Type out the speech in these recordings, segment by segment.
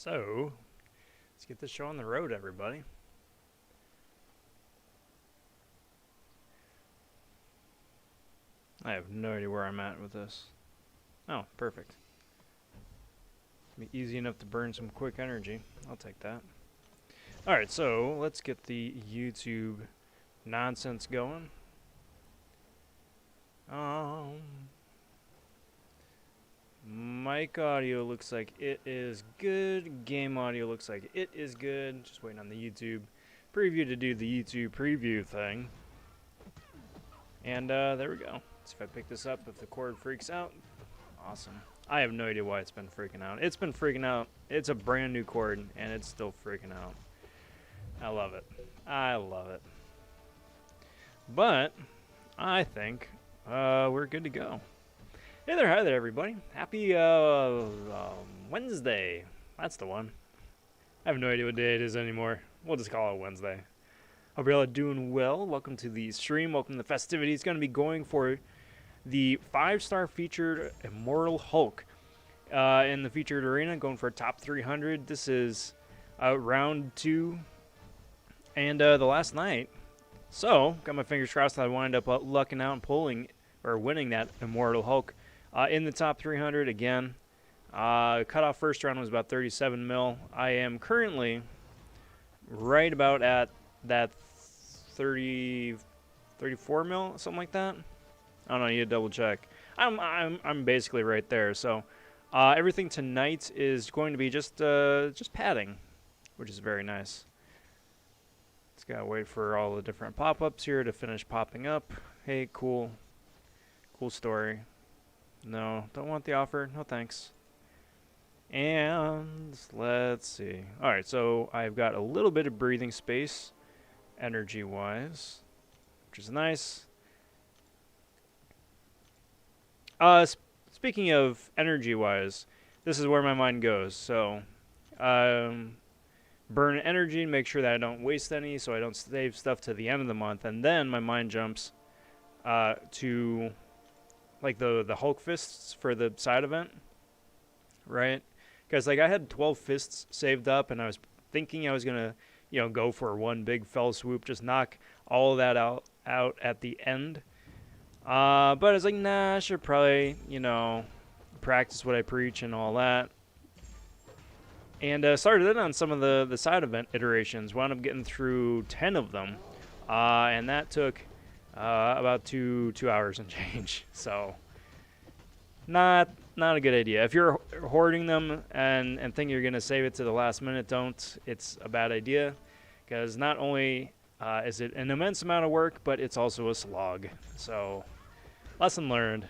So, let's get this show on the road, everybody. I have no idea where I'm at with this. Oh, perfect. It'll be easy enough to burn some quick energy. I'll take that. Alright, so let's get the YouTube nonsense going. Mic audio looks like it is good. Game audio looks like it is good. Just waiting on the YouTube preview to do the YouTube preview thing. And there we go. So if I pick this up, if the cord freaks out, awesome. I have no idea why it's been freaking out. It's been freaking out. It's a brand new cord, and it's still freaking out. I love it. I love it. But I think we're good to go. Hey there, hi there, everybody. Happy Wednesday. That's the one. I have no idea what day it is anymore. We'll just call it Wednesday. Hope you're all doing well. Welcome to the stream. Welcome to the festivities. Going to be going for the 5-star featured Immortal Hulk in the featured arena. Going for a top 300. This is round 2 and the last night. So, got my fingers crossed that I wind up lucking out and pulling or winning that Immortal Hulk. In the top 300 again. Cutoff first round was about 37 mil. I am currently right about at that 34 mil, something like that. I don't know. You double check. I'm basically right there. So everything tonight is going to be just padding, which is very nice. Just gotta wait for all the different pop-ups here to finish popping up. Hey, cool story. No, don't want the offer. No thanks. And let's see. Alright, so I've got a little bit of breathing space, energy-wise, which is nice. Speaking of energy-wise, this is where my mind goes. So, burn energy, make sure that I don't waste any, so I don't save stuff to the end of the month. And then my mind jumps to like the Hulk fists for the side event, right? Because like I had 12 fists saved up, and I was thinking I was gonna, go for one big fell swoop, just knock all of that out at the end. But I was like, nah, I should probably, practice what I preach and all that. And started in on some of the side event iterations. Wound up getting through 10 of them, and that took about two hours and change. So not a good idea. If you're hoarding them and think you're gonna save it to the last minute, don't. It's a bad idea, because not only is it an immense amount of work, but it's also a slog. So lesson learned.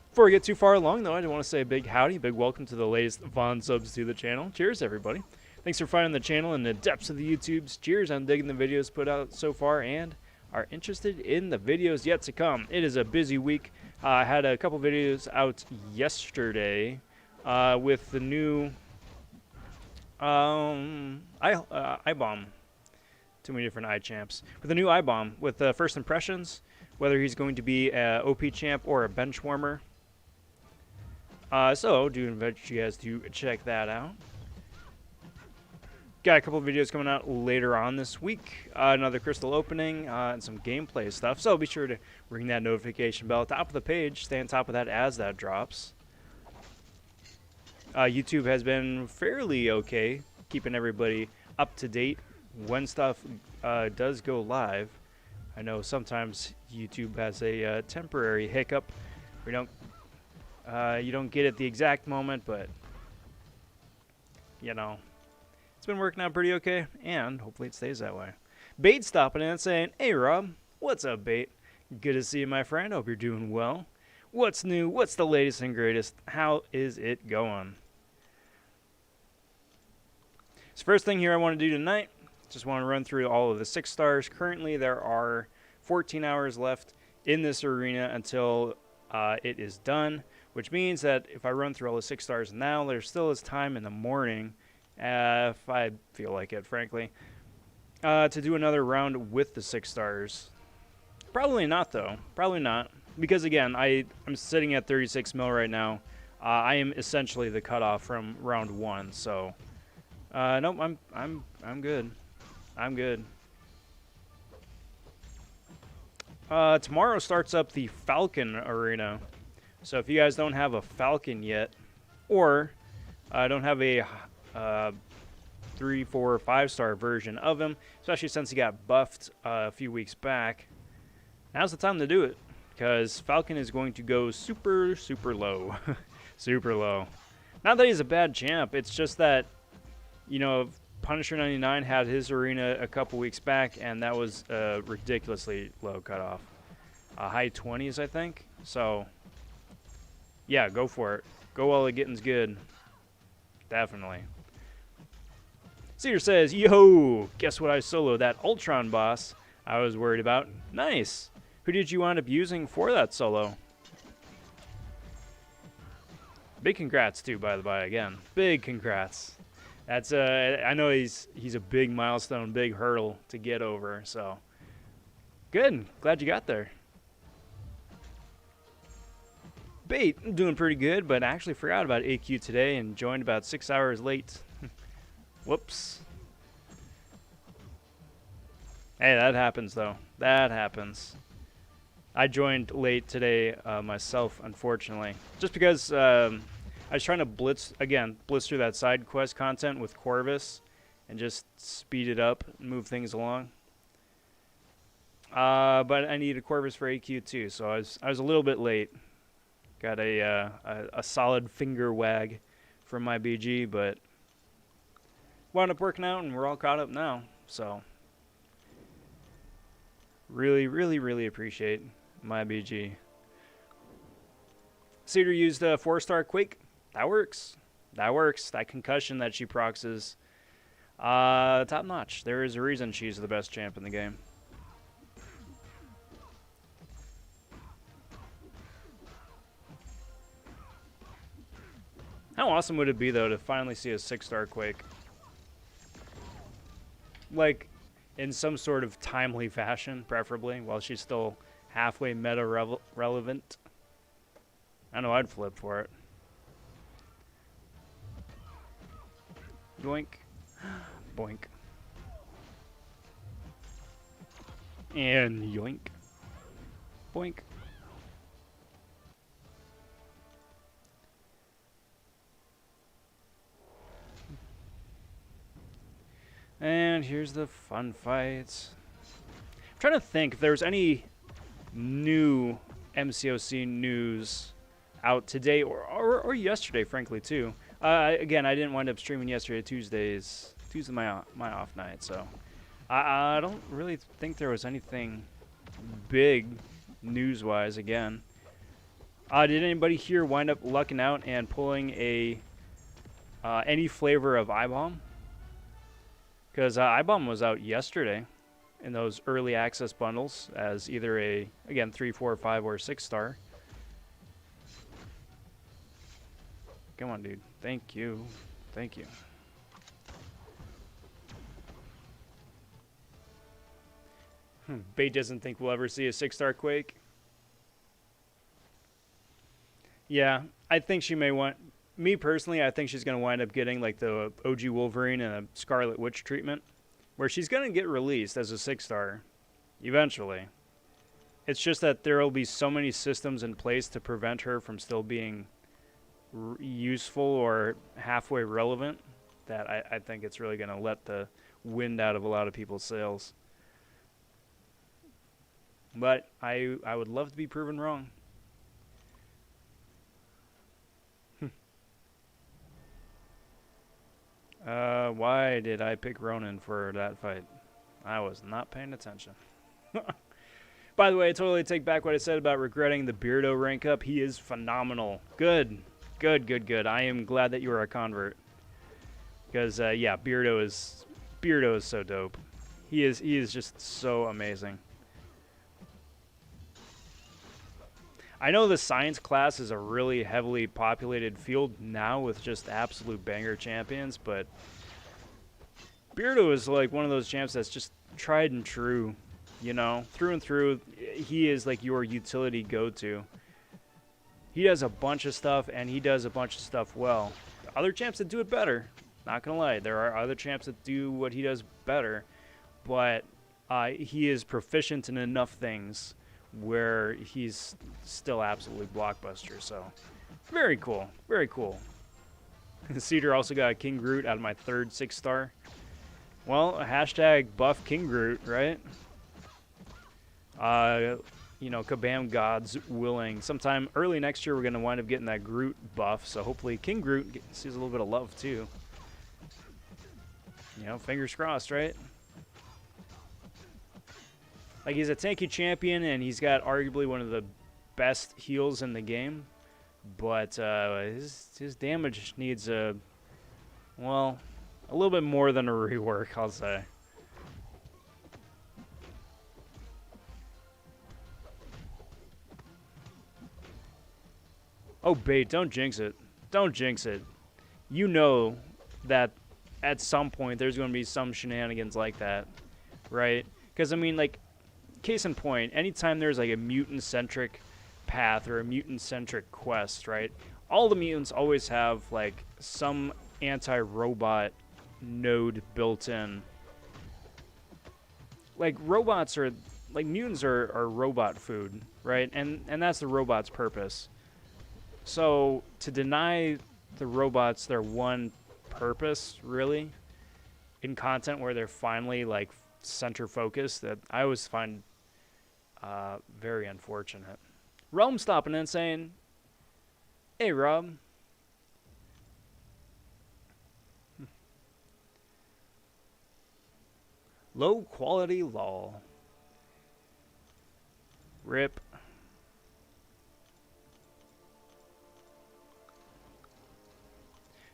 Before we get too far along, though, I do want to say a big howdy, big welcome to the latest Von subs to the channel. Cheers, everybody. Thanks for finding the channel in the depths of the YouTubes. Cheers on digging the videos put out so far and are interested in the videos yet to come. It is a busy week. I had a couple videos out yesterday with the new iBomb. Too many different iChamps. With the new iBomb, with first impressions, whether he's going to be a OP champ or a bench warmer. So, do invite you guys to check that out. Got a couple of videos coming out later on this week. Another crystal opening and some gameplay stuff. So be sure to ring that notification bell at the top of the page. Stay on top of that as that drops. YouTube has been fairly okay, keeping everybody up to date when stuff does go live. I know sometimes YouTube has a temporary hiccup. You don't get it the exact moment, but it's been working out pretty okay, and hopefully it stays that way. Bait stopping in and saying, "Hey Rob, what's up, Bait? Good to see you, my friend. Hope you're doing well. What's new? What's the latest and greatest? How is it going?" So first thing here I want to do tonight, just want to run through all of the 6 stars. Currently there are 14 hours left in this arena until it is done, which means that if I run through all the 6 stars now, there still is time in the morning, if I feel like it, frankly, to do another round with the 6 stars. Probably not, though. Probably not. Because, again, I'm sitting at 36 mil right now. I am essentially the cutoff from round 1, so nope, I'm good. I'm good. Tomorrow starts up the Falcon Arena. So if you guys don't have a Falcon yet, or don't have a 3, 4, 5-star version of him, especially since he got buffed a few weeks back, now's the time to do it, because Falcon is going to go super, super low. Super low. Not that he's a bad champ, it's just that, you know, Punisher 99 had his arena a couple weeks back, and that was a ridiculously low cutoff. High 20s, I think. So, yeah, go for it. Go while the getting's good. Definitely. Cedar says, yo, guess what I soloed? That Ultron boss I was worried about. Nice. Who did you wind up using for that solo? Big congrats, too, by the by, again. Big congrats. That's I know he's a big milestone, big hurdle to get over, so good. Glad you got there. Bait, I'm doing pretty good, but I actually forgot about AQ today and joined about 6 hours late. Whoops. Hey, that happens though. That happens. I joined late today myself, unfortunately, just because I was trying to blitz through that side quest content with Corvus and just speed it up and move things along. But I needed Corvus for AQ too, so I was a little bit late. Got a solid finger wag from my BG, but wound up working out and we're all caught up now. So really, really, really appreciate my BG. Cedar used a 4-star Quake. That works. That works. That concussion that she procs is top notch. There is a reason she's the best champ in the game. How awesome would it be, though, to finally see a 6-star Quake? Like, in some sort of timely fashion, preferably, while she's still halfway meta relevant. I know I'd flip for it. Yoink. Boink. And yoink. Boink. And here's the fun fights. I'm trying to think if there's any new MCOC news out today or yesterday, frankly, too. Again, I didn't wind up streaming yesterday. Tuesday's my off night, so I don't really think there was anything big news-wise. Again, did anybody here wind up lucking out and pulling any flavor of iBomb? Because iBomb was out yesterday in those early access bundles as either a, again, 3, 4, 5, or 6-star. Come on, dude. Thank you. Thank you. Bait doesn't think we'll ever see a 6-star Quake. Yeah, I think she may want... Me personally, I think she's going to wind up getting like the OG Wolverine and a Scarlet Witch treatment, where she's going to get released as a 6-star eventually. It's just that there will be so many systems in place to prevent her from still being useful or halfway relevant that I think it's really going to let the wind out of a lot of people's sails. But I would love to be proven wrong. Why did I pick Ronin for that fight? I was not paying attention. By the way, I totally take back what I said about regretting the Beardo rank up. He is phenomenal. Good. Good, good, good. I am glad that you are a convert. Because, yeah, Beardo is so dope. He is just so amazing. I know the science class is a really heavily populated field now with just absolute banger champions, but Beardo is like one of those champs that's just tried and true, you know, through and through. He is like your utility go-to. He does a bunch of stuff, and he does a bunch of stuff well. Other champs that do it better, not gonna lie. There are other champs that do what he does better, but he is proficient in enough things where he's still absolutely blockbuster. So, very cool, very cool. Cedar also got King Groot out of my third 6-star. Well, hashtag buff King Groot, right? You know, Kabam God's willing. Sometime early next year, we're going to wind up getting that Groot buff. So hopefully King Groot sees a little bit of love too. You know, fingers crossed, right? Like, he's a tanky champion, and he's got arguably one of the best heals in the game. But his damage needs a little bit more than a rework, I'll say. Oh, bait, don't jinx it. Don't jinx it. You know that at some point there's going to be some shenanigans like that, right? Because, I mean, like, case in point, anytime there's, like, a mutant-centric path or a mutant-centric quest, right? All the mutants always have, like, some anti-robot node built in. Like, robots are, like, mutants are robot food, right? And that's the robot's purpose. So, to deny the robots their one purpose, really, in content where they're finally, like, center-focused, that I always find very unfortunate. Realm stopping in saying, hey, Rob. Low quality lol. Rip.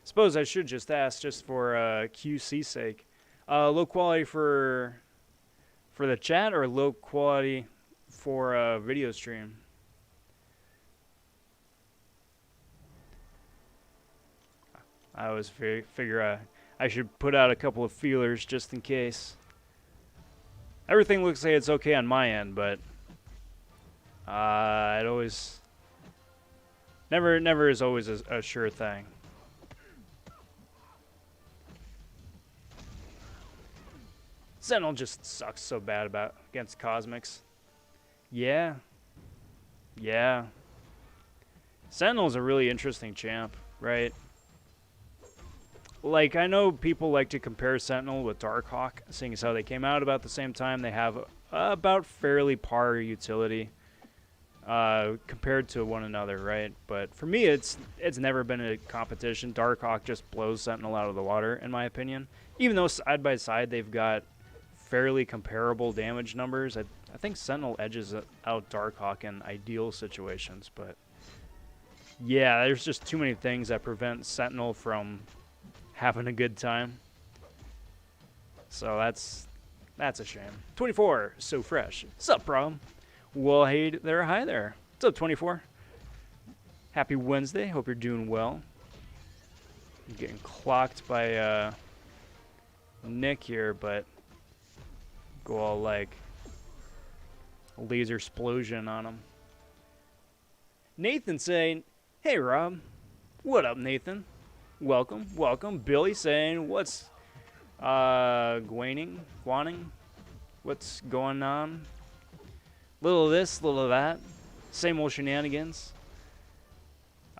Suppose I should just ask, just for QC's sake. Low quality for the chat, or low quality for a video stream? I always figure I should put out a couple of feelers just in case. Everything looks like it's okay on my end, but it always never is always a sure thing. Sentinel just sucks so bad against Cosmics. Yeah. Sentinel's a really interesting champ, right? Like, I know people like to compare Sentinel with Darkhawk, seeing as how they came out about the same time. They have about fairly par utility compared to one another, right? But for me, it's never been a competition. Darkhawk just blows Sentinel out of the water, in my opinion. Even though side by side they've got fairly comparable damage numbers, I think Sentinel edges out Darkhawk in ideal situations. But yeah, there's just too many things that prevent Sentinel from having a good time. So that's a shame. 24, so fresh. Sup, bro? Well, hey there, hi there. What's up, 24? Happy Wednesday. Hope you're doing well. I'm getting clocked by Nick here, but go all like laser explosion on him. Nathan saying, hey, Rob. What up, Nathan? Welcome. Billy saying, what's Gwaning? What's going on? Little of this, little of that. Same old shenanigans.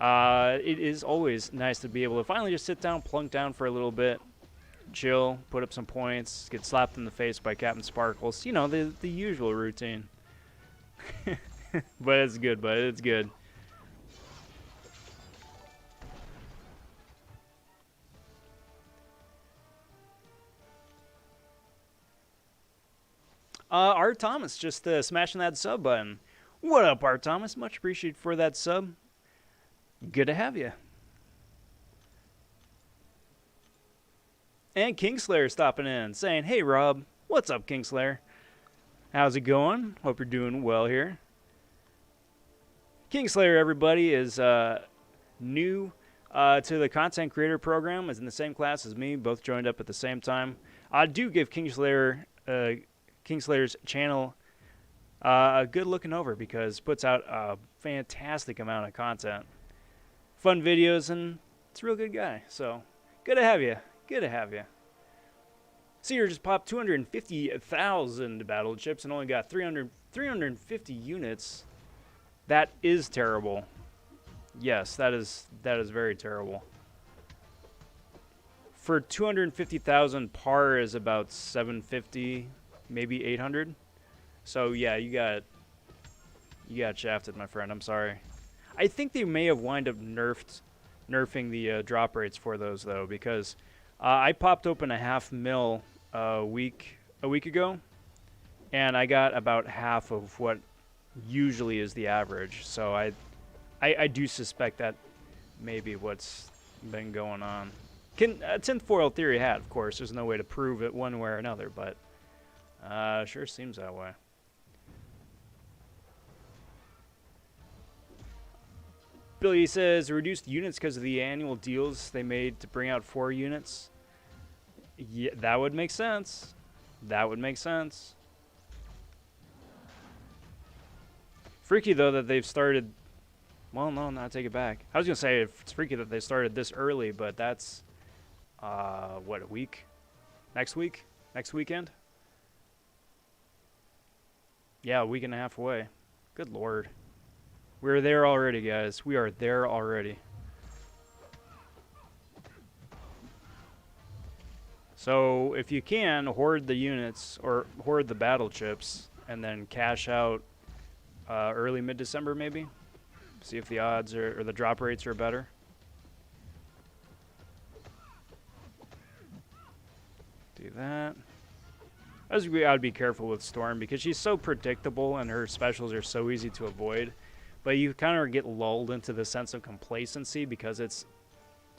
It is always nice to be able to finally just sit down, plunk down for a little bit, chill, put up some points, get slapped in the face by Captain Sparkles. You know, the usual routine. But it's good, it's good. Art Thomas just smashing that sub button. What up, Art Thomas? Much appreciated for that sub. Good to have you. And Kingslayer stopping in, saying, hey, Rob. What's up, Kingslayer? How's it going? Hope you're doing well here. Kingslayer, everybody, is new to the content creator program, is in the same class as me, both joined up at the same time. I do give Kingslayer's channel good looking over because it puts out a fantastic amount of content, fun videos, and it's a real good guy. So good to have you. Good to have you. Seer just popped 250,000 battle chips and only got 350 units. That is terrible. Yes, that is very terrible. For 250,000, par is about 750, maybe 800. So yeah, you got shafted, my friend. I'm sorry. I think they may have wind up nerfing the drop rates for those though, because I popped open a 0.5 mil a week ago, and I got about half of what usually is the average. So I do suspect that may be what's been going on. Tinfoil theory hat, of course. There's no way to prove it one way or another, but sure seems that way. Billy says reduced units because of the annual deals they made to bring out 4 units. Yeah, that would make sense. That would make sense. Freaky though that they've started. Well, no, I take it back. I was gonna say it's freaky that they started this early, but that's what, a week? Next week? Next weekend? Yeah, a week and a half away. Good lord. We're there already, guys. We are there already. So, if you can, hoard the units, or hoard the battle chips, and then cash out early mid-December, maybe? See if the odds or the drop rates are better. Do that. I would be careful with Storm because she's so predictable and her specials are so easy to avoid. But you kind of get lulled into the sense of complacency because it's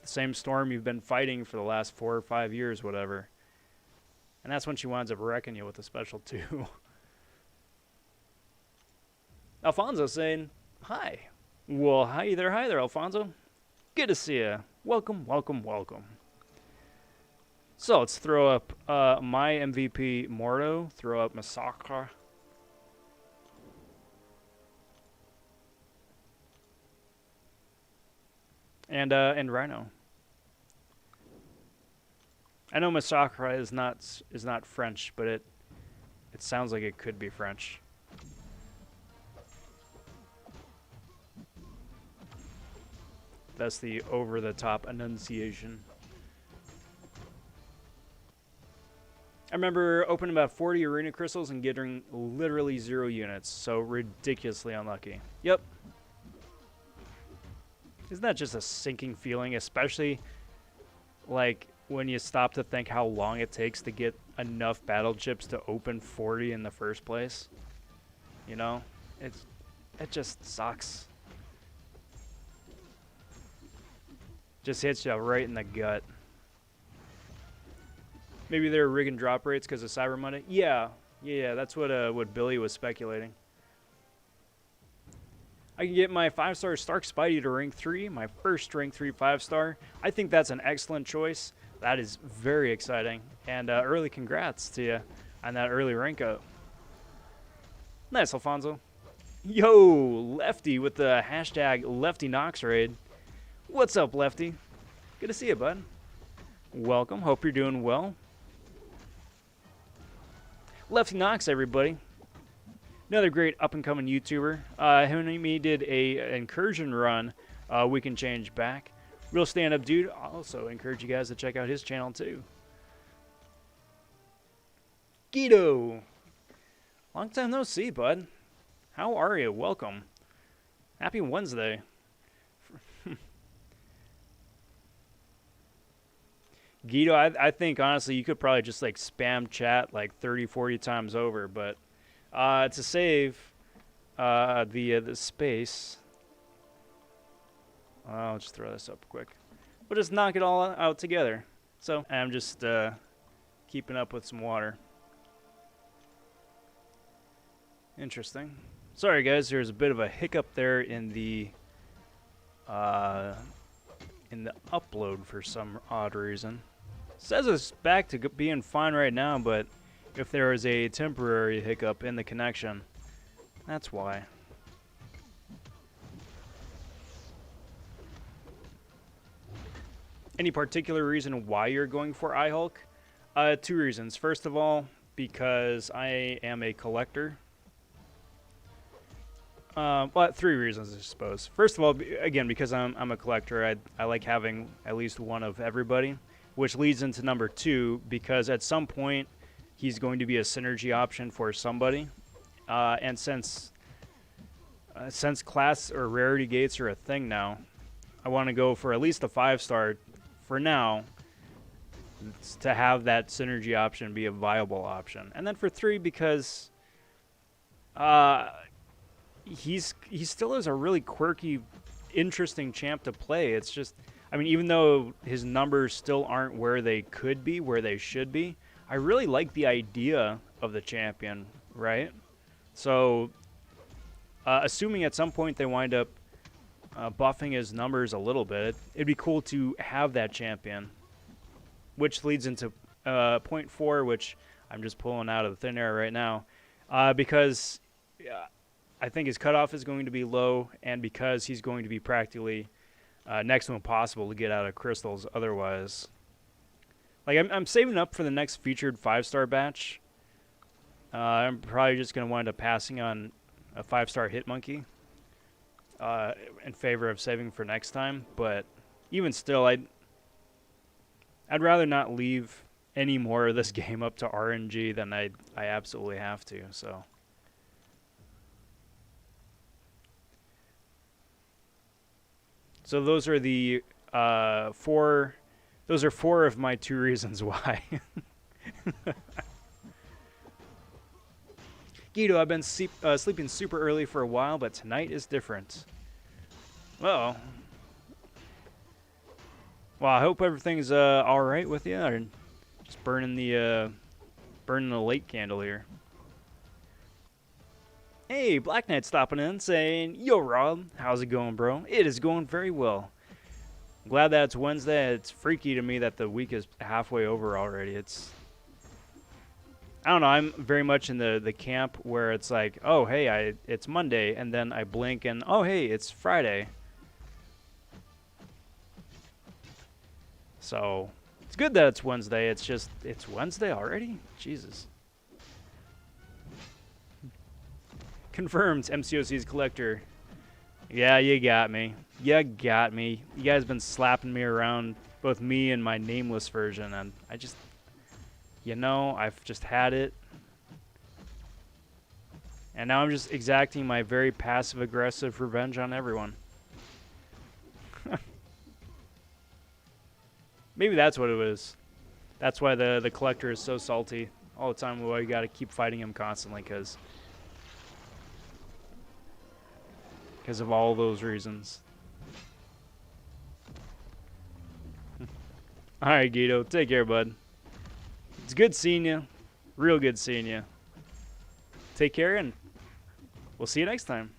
the same Storm you've been fighting for the last 4 or 5 years, whatever. And that's when she winds up wrecking you with a special too. Alfonso saying, hi. Well, hi there, Alfonso. Good to see you. Welcome, welcome, welcome. So let's throw up my MVP, Mordo. Throw up Massacre. And Rhino. I know Massacre is not French, but it sounds like it could be French. That's the over-the-top enunciation. I remember opening about 40 arena crystals and getting literally 0 units, so ridiculously unlucky. Yep. Isn't that just a sinking feeling, especially like when you stop to think how long it takes to get enough battle chips to open 40 in the first place? You know? It just sucks. Just hits you right in the gut. Maybe they're rigging drop rates because of Cyber Monday. Yeah, that's what Billy was speculating. I can get my 5-star Stark Spidey to rank 3, my first rank 3 5-star. I think that's an excellent choice. That is very exciting, and early congrats to you on that early rank up. Nice, Alfonso. Yo, Lefty with the hashtag Lefty Knox raid. What's up, Lefty? Good to see you, bud. Welcome. Hope you're doing well. Lefty Knox, everybody. Another great up-and-coming YouTuber. Him and me did a incursion run. We can change back. Real stand-up dude. Also encourage you guys to check out his channel too. Guido. Long time no see, bud. How are you? Welcome. Happy Wednesday. Guido, I think, honestly, you could probably just, like, spam chat, like, 30, 40 times over, but to save the space, I'll just throw this up quick. We'll just knock it all out together. So, I'm just keeping up with some water. Interesting. Sorry, guys, there's a bit of a hiccup there in the upload for some odd reason. Says it's back to being fine right now, but if there is a temporary hiccup in the connection, That's why. Any particular reason why you're going for iHulk? Two reasons. First of all, because I am a collector. Well, three reasons, I suppose. First of all, again, because I'm a collector, I like having at least one of everybody, which leads into number two, because at some point, he's going to be a synergy option for somebody. And since class or rarity gates are a thing now, I want to go for at least a 5-star for now to have that synergy option be a viable option. And then for 3, because he still is a really quirky, interesting champ to play. It's just, I mean, even though his numbers still aren't where they could be, where they should be, I really like the idea of the champion, right? So, assuming at some point they wind up buffing his numbers a little bit, it'd be cool to have that champion. Which leads into point 4, which I'm just pulling out of the thin air right now. Because I think his cutoff is going to be low, and because he's going to be practically next to impossible to get out of crystals otherwise. Like, I'm saving up for the next featured 5-star batch. I'm probably just going to wind up passing on a 5-star Hitmonkey in favor of saving for next time. But even still, I'd rather not leave any more of this game up to RNG than I absolutely have to. So those are the 4. Those are 4 of my 2 reasons why. Guido, I've been sleeping super early for a while, but tonight is different. Uh-oh. Well, I hope everything's all right with you. Or just burning the late candle here. Hey, Black Knight stopping in saying, "Yo, Rob, how's it going, bro? It is going very well. I'm glad that it's Wednesday. It's freaky to me that the week is halfway over already. I don't know. I'm very much in the camp where it's like, oh, hey, it's Monday, and then I blink and, oh, hey, it's Friday. So it's good that it's Wednesday. It's just, it's Wednesday already? Jesus. Confirmed, MCOC's collector. Yeah, you got me. You got me. You guys been slapping me around, both me and my nameless version, and I just... You know, I've just had it. And now I'm just exacting my very passive-aggressive revenge on everyone. Maybe that's what it was. That's why the collector is so salty all the time. Well, you gotta keep fighting him constantly, because of all those reasons. Alright, Guido. Take care, bud. It's good seeing you. Real good seeing you. Take care, and we'll see you next time.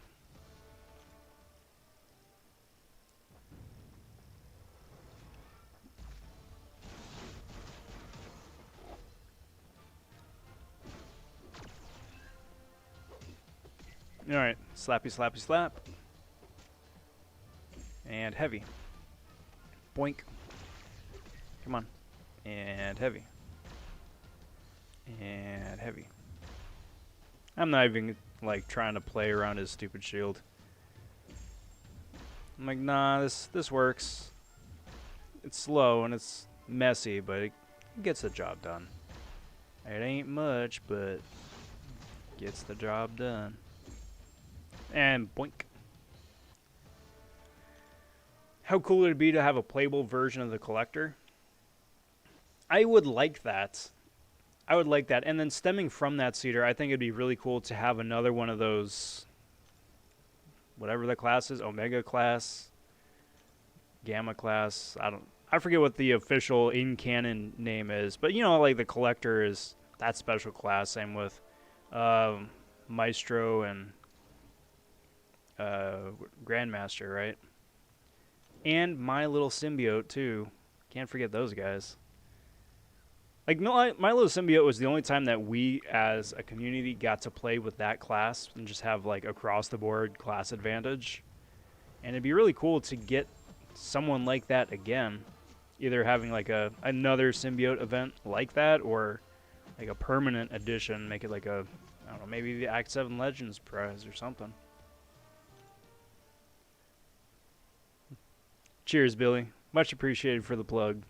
Alright. Slappy, slappy, slap. And heavy. Boink. Come on. And heavy. And heavy. I'm not even, like, trying to play around his stupid shield. I'm like, nah, this works. It's slow and it's messy, but it gets the job done. It ain't much, but gets the job done. And boink. How cool would it be to have a playable version of the collector? I would like that. I would like that. And then stemming from that, Cedar, I think it'd be really cool to have another one of those, whatever the class is, Omega class, Gamma class. I forget what the official in-canon name is. But, you know, like the collector is that special class. Same with Maestro and Grandmaster, right? And My Little Symbiote, too. Can't forget those guys. Like, Milo Symbiote was the only time that we, as a community, got to play with that class and just have, like, across-the-board class advantage. And it'd be really cool to get someone like that again. Either having, like, another Symbiote event like that, or, like, a permanent edition. Make it like a, I don't know, maybe the Act 7 Legends prize or something. Cheers, Billy. Much appreciated for the plug.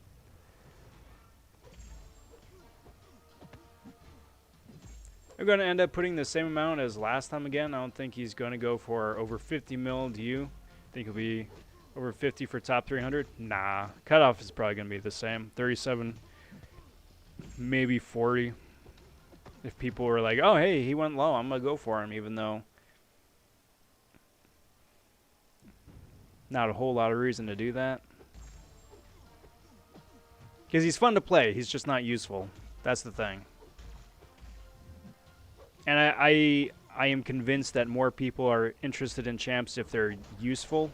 I'm going to end up putting the same amount as last time again. I don't think he's going to go for over 50 mil. Do you? Think he'll be over 50 for top 300? Nah. Cutoff is probably going to be the same. 37, maybe 40. If people were like, oh, hey, he went low, I'm going to go for him, even though not a whole lot of reason to do that. Because he's fun to play. He's just not useful. That's the thing. And I am convinced that more people are interested in champs if they're useful,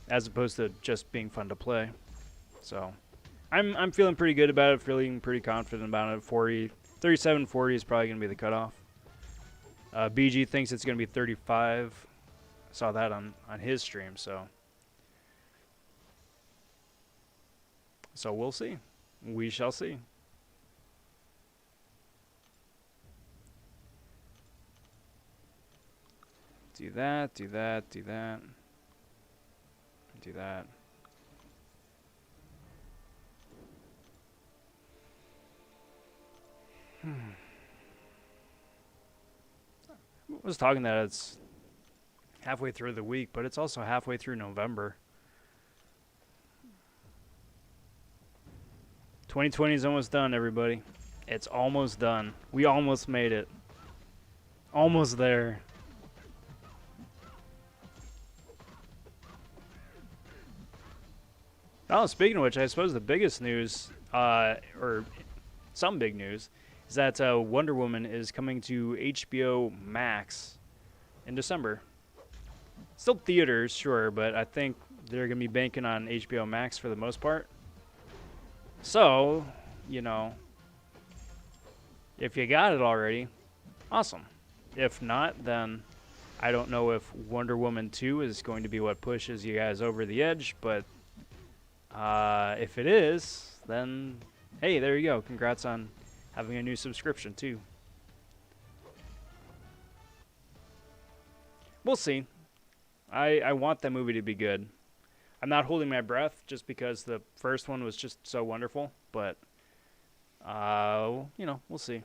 as opposed to just being fun to play. So I'm feeling pretty good about it, feeling pretty confident about it. 37-40 is probably going to be the cutoff. BG thinks it's going to be 35. I saw that on his stream, so we'll see. We shall see. Do that, do that, do that. Do that. I was talking that it's halfway through the week, but it's also halfway through November. 2020 is almost done, everybody. It's almost done. We almost made it. Almost there. Oh, speaking of which, I suppose the biggest news, or some big news, is that Wonder Woman is coming to HBO Max in December. Still theaters, sure, but I think they're going to be banking on HBO Max for the most part. So, you know, if you got it already, awesome. If not, then I don't know if Wonder Woman 2 is going to be what pushes you guys over the edge, but if it is, then hey, there you go. Congrats on having a new subscription too. We'll see. I want that movie to be good. I'm not holding my breath just because the first one was just so wonderful, but you know, we'll see.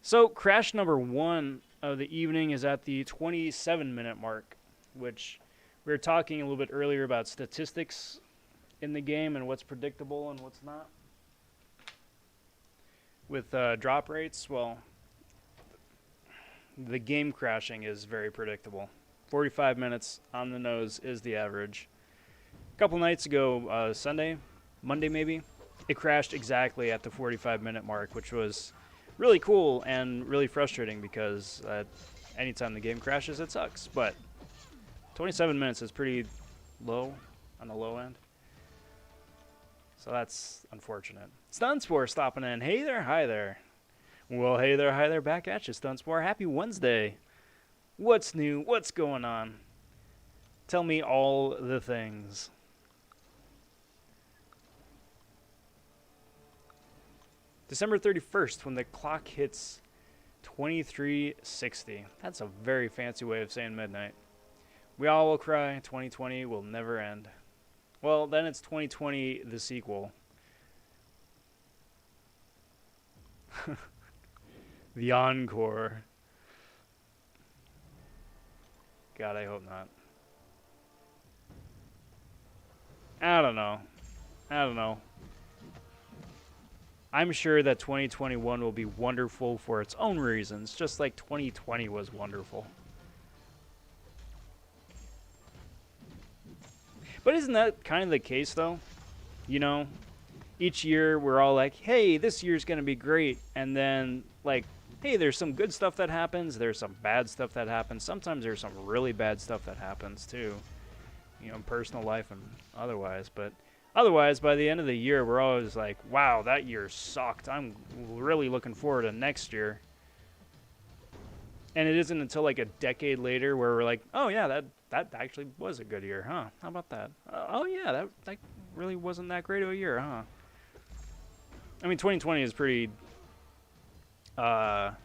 So crash number 1 of the evening is at the 27-minute mark, which we were talking a little bit earlier about statistics in the game and what's predictable and what's not. With drop rates, well, the game crashing is very predictable. 45 minutes on the nose is the average. A couple nights ago, Monday maybe, it crashed exactly at the 45-minute mark, which was really cool and really frustrating because anytime the game crashes, it sucks. But 27 minutes is pretty low, on the low end. So that's unfortunate. Stunspore stopping in. Hey there, hi there. Well, hey there, hi there, back at you, Stunspore. Happy Wednesday. What's new? What's going on? Tell me all the things. December 31st, when the clock hits 23:60. That's a very fancy way of saying midnight. We all will cry. 2020 will never end. Well, then it's 2020, the sequel. The encore. God, I hope not. I don't know. I'm sure that 2021 will be wonderful for its own reasons, just like 2020 was wonderful. But isn't that kind of the case, though? You know, each year we're all like, hey, this year's going to be great. And then, like, hey, there's some good stuff that happens. There's some bad stuff that happens. Sometimes there's some really bad stuff that happens, too. You know, in personal life and otherwise. But Otherwise, by the end of the year, we're always like, wow, that year sucked. I'm really looking forward to next year. And it isn't until like a decade later where we're like, oh yeah, that actually was a good year, huh? How about that? Oh yeah, that really wasn't that great of a year, huh? I mean, 2020 is pretty. That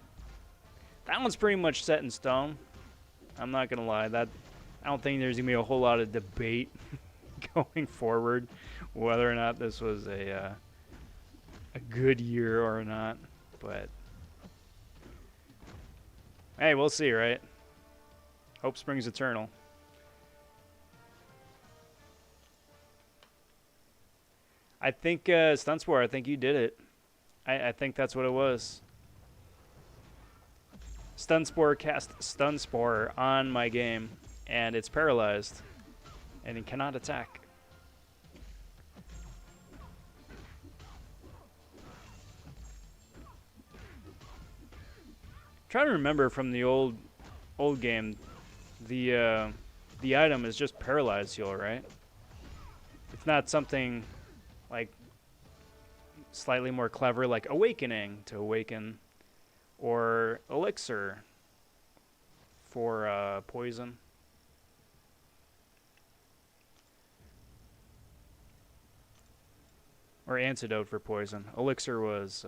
one's pretty much set in stone. I'm not gonna lie. I don't think there's gonna be a whole lot of debate going forward whether or not this was a good year or not. But hey, we'll see, right? Hope springs eternal. I think Stunspore, I think you did it. I think that's what it was. Stunspore cast Stunspore on my game, and it's paralyzed, and it cannot attack. Trying to remember from the old game, the item is just paralyzed heal, right? It's not something like slightly more clever, like awakening to awaken, or elixir for poison. Or antidote for poison. Elixir was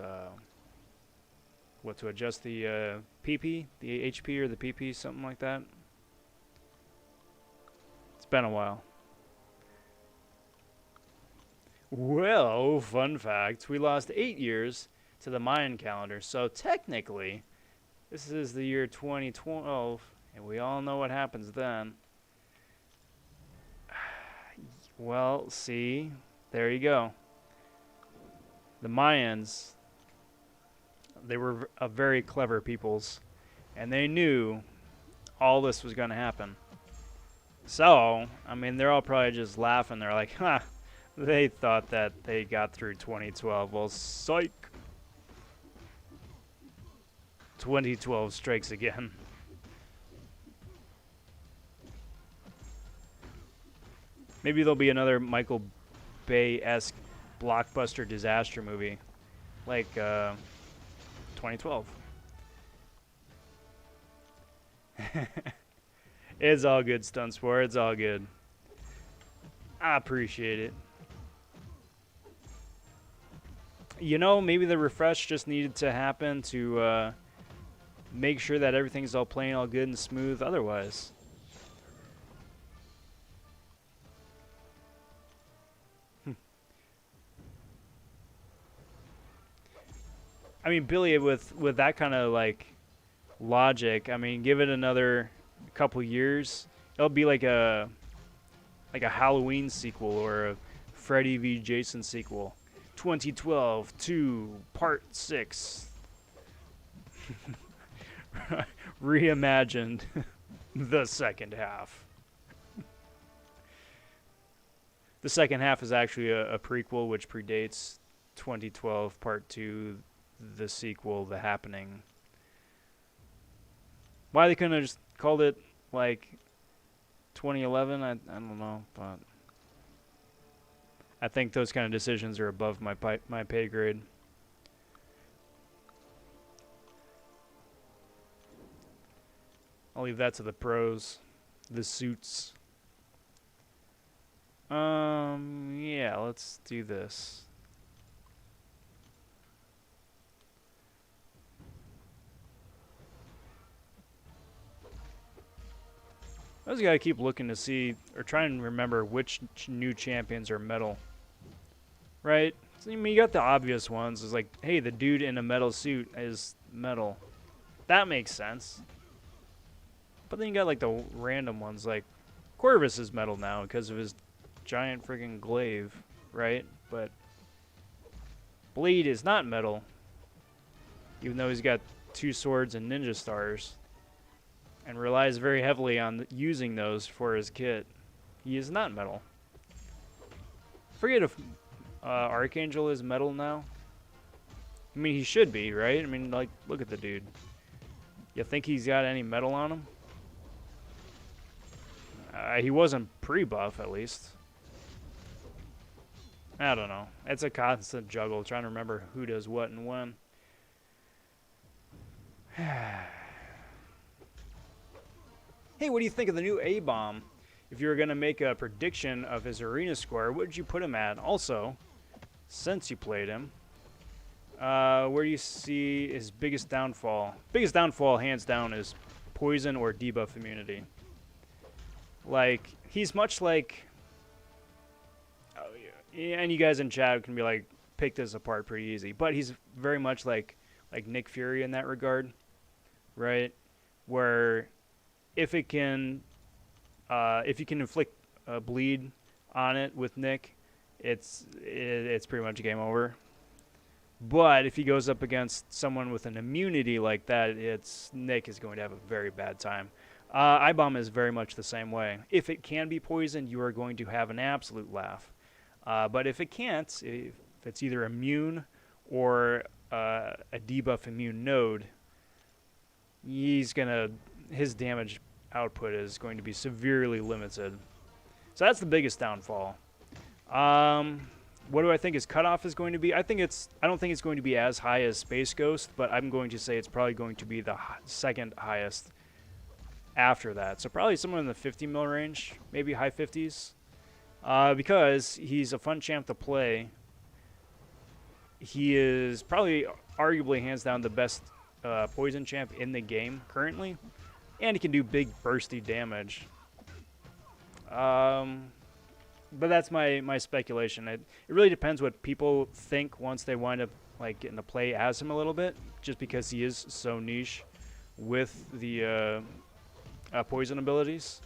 what, to adjust the PP, the HP or the PP, something like that. It's been a while. Well, fun fact, we lost 8 years to the Mayan calendar. So technically, this is the year 2012, and we all know what happens then. Well, see, there you go. The Mayans, they were a very clever peoples, and they knew all this was going to happen. So, I mean, they're all probably just laughing. They're like, huh, they thought that they got through 2012. Well, psych. 2012 strikes again. Maybe there'll be another Michael Bay-esque blockbuster disaster movie, like 2012. It's all good, Stunspore. It's all good. I appreciate it. You know, maybe the refresh just needed to happen to make sure that everything's all playing all good and smooth otherwise. I mean, Billy, with that kind of like logic, I mean, give it another couple years, it'll be like a Halloween sequel or a Freddy v Jason sequel. 2012 2 Part 6. Reimagined the second half. The second half is actually a prequel which predates 2012 Part 2, the sequel, The Happening. Why they couldn't have just called it like 2011, I don't know, but I think those kind of decisions are above my pay grade. I'll leave that to the pros, the suits. Yeah, let's do this. I just gotta keep looking to see, or try and remember which new champions are metal. Right? So, I mean, you got the obvious ones. It's like, hey, the dude in a metal suit is metal. That makes sense. But then you got like the random ones, like Corvus is metal now because of his giant freaking glaive, right? But Blade is not metal, even though he's got 2 swords and ninja stars, and relies very heavily on using those for his kit. He is not metal. Forget if Archangel is metal now. I mean, he should be, right? I mean, like, look at the dude. You think he's got any metal on him? He wasn't pre-buff, at least. I don't know. It's a constant juggle trying to remember who does what and when. Hey, what do you think of the new A-Bomb? If you were going to make a prediction of his arena score, what would you put him at? Also, since you played him, where do you see his biggest downfall? Biggest downfall, hands down, is poison or debuff immunity. Like, he's much like... Oh, yeah, and you guys in chat can be like, pick this apart pretty easy. But he's very much like Nick Fury in that regard, right? Where if you can inflict a bleed on it with Nick, it's pretty much game over. But if he goes up against someone with an immunity like that, Nick is going to have a very bad time. I-Bomb is very much the same way. If it can be poisoned, you are going to have an absolute laugh. But if it can't, if it's either immune or a debuff immune node, his damage output is going to be severely limited. So that's the biggest downfall. What do I think his cutoff is going to be? I don't think it's going to be as high as Space Ghost, but I'm going to say it's probably going to be the second highest after that. So probably somewhere in the 50 mil range, maybe high 50s. Because he's a fun champ to play. He is probably arguably hands down the best poison champ in the game currently. And he can do big bursty damage. But that's my speculation. It really depends what people think once they wind up like getting to play as him a little bit, just because he is so niche with the poison abilities.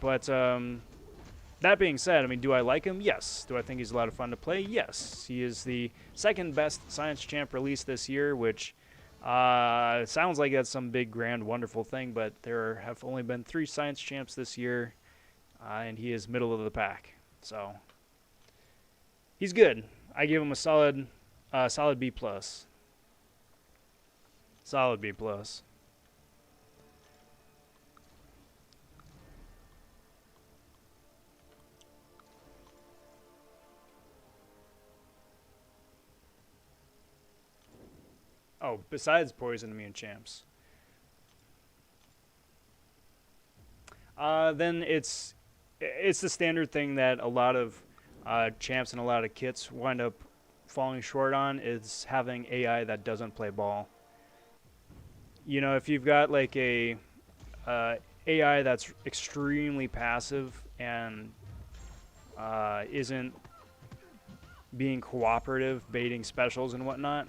But that being said, I mean, do I like him? Yes. Do I think he's a lot of fun to play? Yes. He is the second best Science Champ released this year, which sounds like that's some big, grand, wonderful thing, but there have only been 3 Science Champs this year, and he is middle of the pack. So he's good. I give him a solid B+. Solid B+. Oh, besides poison immune champs. Then it's the standard thing that a lot of champs and a lot of kits wind up falling short on, is having AI that doesn't play ball. You know, if you've got like a AI that's extremely passive and isn't being cooperative, baiting specials and whatnot,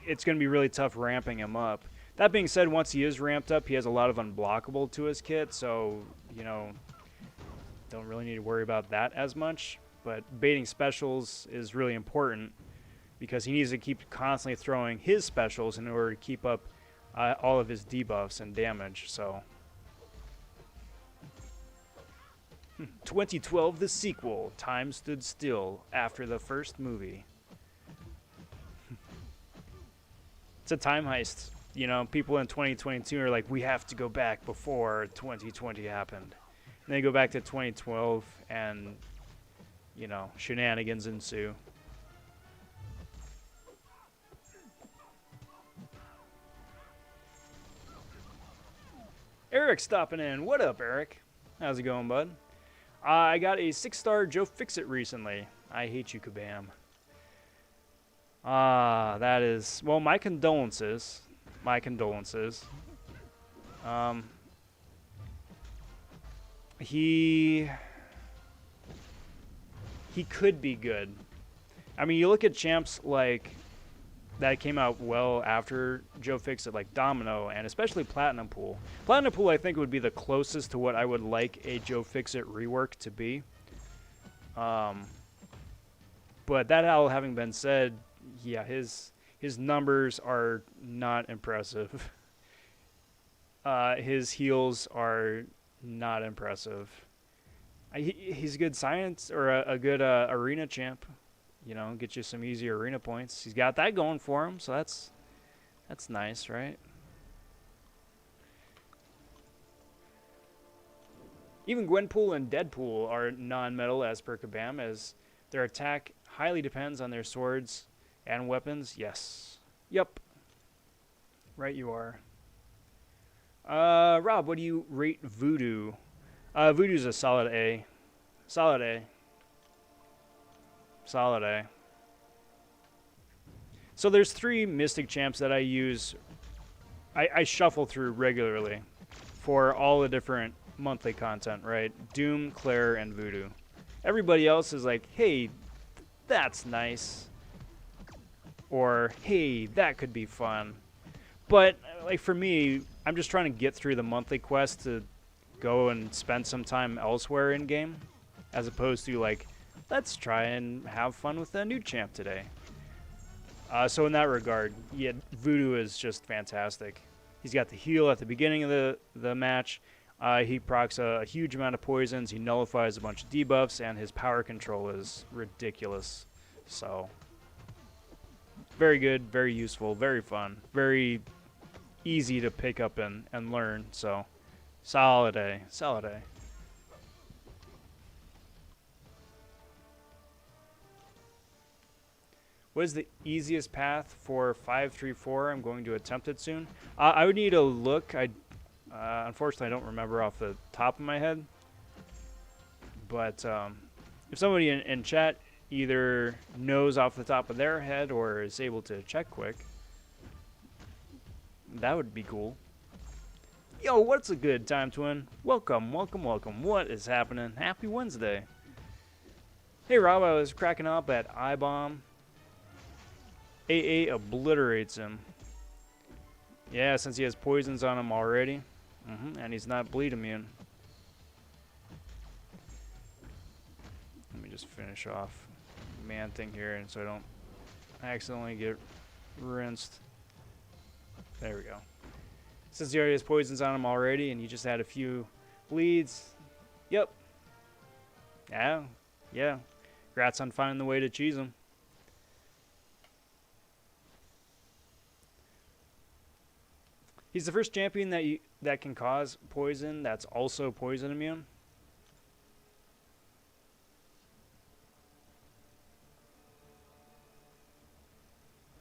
it's going to be really tough ramping him up. That being said, once he is ramped up, he has a lot of unblockable to his kit, so, you know, don't really need to worry about that as much. But baiting specials is really important because he needs to keep constantly throwing his specials in order to keep up all of his debuffs and damage. So 2012, the sequel. Time stood still after the first movie. It's a time heist. You know, people in 2022 are like, we have to go back before 2020 happened. And they go back to 2012 and, you know, shenanigans ensue. Eric stopping in. What up, Eric? How's it going, bud? I got a 6-star Joe Fixit recently. I hate you, Kabam. That is... Well, my condolences. My condolences. He could be good. I mean, you look at champs like... that came out well after Joe Fixit, like Domino, and especially Platinum Pool. Platinum Pool, I think, would be the closest to what I would like a Joe Fixit rework to be. But that all having been said, yeah, his numbers are not impressive. His heals are not impressive. He's a good science, or a good arena champ. You know, get you some easy arena points. He's got that going for him, so that's nice, right? Even Gwenpool and Deadpool are non-metal as per Kabam, as their attack highly depends on their swords and weapons. Yes. Yep. Right you are. Rob, what do you rate Voodoo? Voodoo's a solid A. Solid A. Solid A. So there's 3 Mystic Champs that I use. I shuffle through regularly for all the different monthly content, right? Doom, Claire, and Voodoo. Everybody else is like, hey, that's nice. Or, hey, that could be fun. But, like, for me, I'm just trying to get through the monthly quest to go and spend some time elsewhere in-game. As opposed to, like, let's try and have fun with a new champ today. So in that regard, yeah, Voodoo is just fantastic. He's got the heal at the beginning of the match. He procs a huge amount of poisons. He nullifies a bunch of debuffs, and his power control is ridiculous. So, very good, very useful, very fun, very easy to pick up and learn. So, solid A, solid A. What is the easiest path for 534? I'm going to attempt it soon. I would need a look. Unfortunately, I don't remember off the top of my head. But if somebody in chat either knows off the top of their head or is able to check quick, that would be cool. Yo, what's a good time, twin? Welcome, welcome, welcome. What is happening? Happy Wednesday. Hey, Rob, I was cracking up at I-Bomb. AA obliterates him. Yeah, since he has poisons on him already. And he's not bleed immune. Let me just finish off Man Thing here and so I don't accidentally get rinsed. There we go. Since he already has poisons on him already and he just had a few bleeds. Yep. Yeah. Congrats on finding the way to cheese him. He's the first champion that can cause poison that's also poison immune.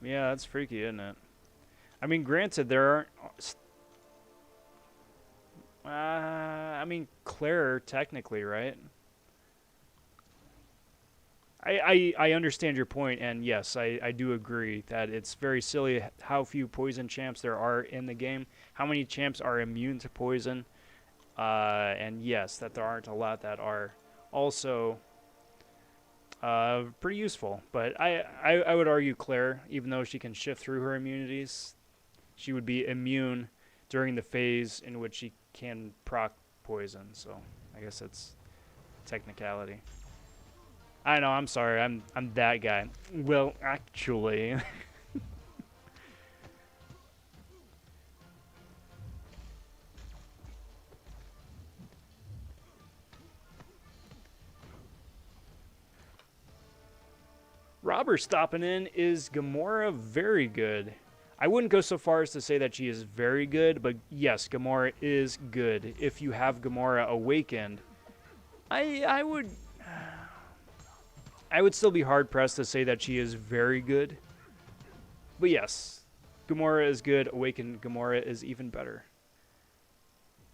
Yeah, that's freaky, isn't it? I mean, granted, there aren't... I mean, Claire, technically, right? I understand your point, and yes, I do agree that it's very silly how few poison champs there are in the game. How many champs are immune to poison? And yes, that there aren't a lot that are also pretty useful. But I would argue Claire, even though she can shift through her immunities, she would be immune during the phase in which she can proc poison. So I guess that's technicality. I know, I'm sorry, I'm that guy. Well, actually... Robert stopping in. Is Gamora very good? I wouldn't go so far as to say that she is very good, but yes, Gamora is good. If you have Gamora awakened, I would still be hard-pressed to say that she is very good. But yes, Gamora is good. Awakened Gamora is even better.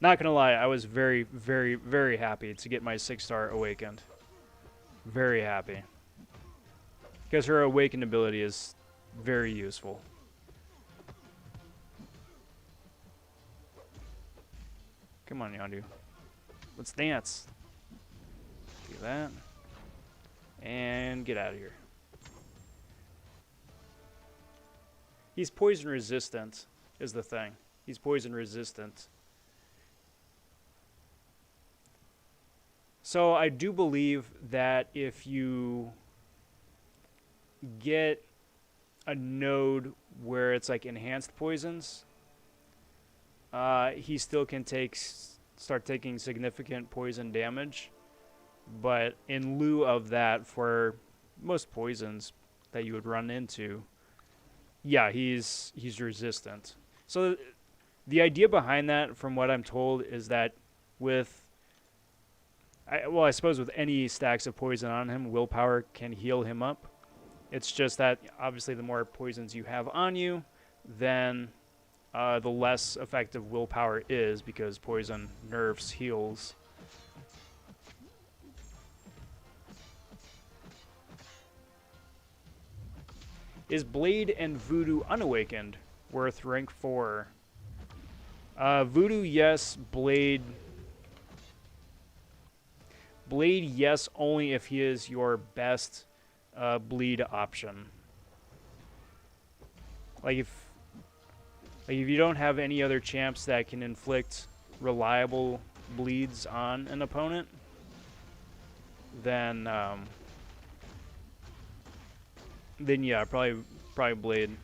Not gonna lie, I was very, very, very happy to get my 6-star Awakened. Very happy. Because her Awakened ability is very useful. Come on, Yondu. Let's dance. Do that. And get out of here. He's poison resistant, is the thing. He's poison resistant. So I do believe that if you get a node where it's like enhanced poisons, he still can start taking significant poison damage. But in lieu of that, for most poisons that you would run into, yeah, he's resistant. So the idea behind that, from what I'm told, is that with Well, I suppose with any stacks of poison on him, willpower can heal him up. It's just that obviously the more poisons you have on you, then the less effective willpower is, because poison nerfs heals. Is Blade and Voodoo Unawakened worth rank 4? Voodoo, yes. Blade, yes, only if he is your best bleed option. Like if you don't have any other champs that can inflict reliable bleeds on an opponent, then yeah, probably Blade.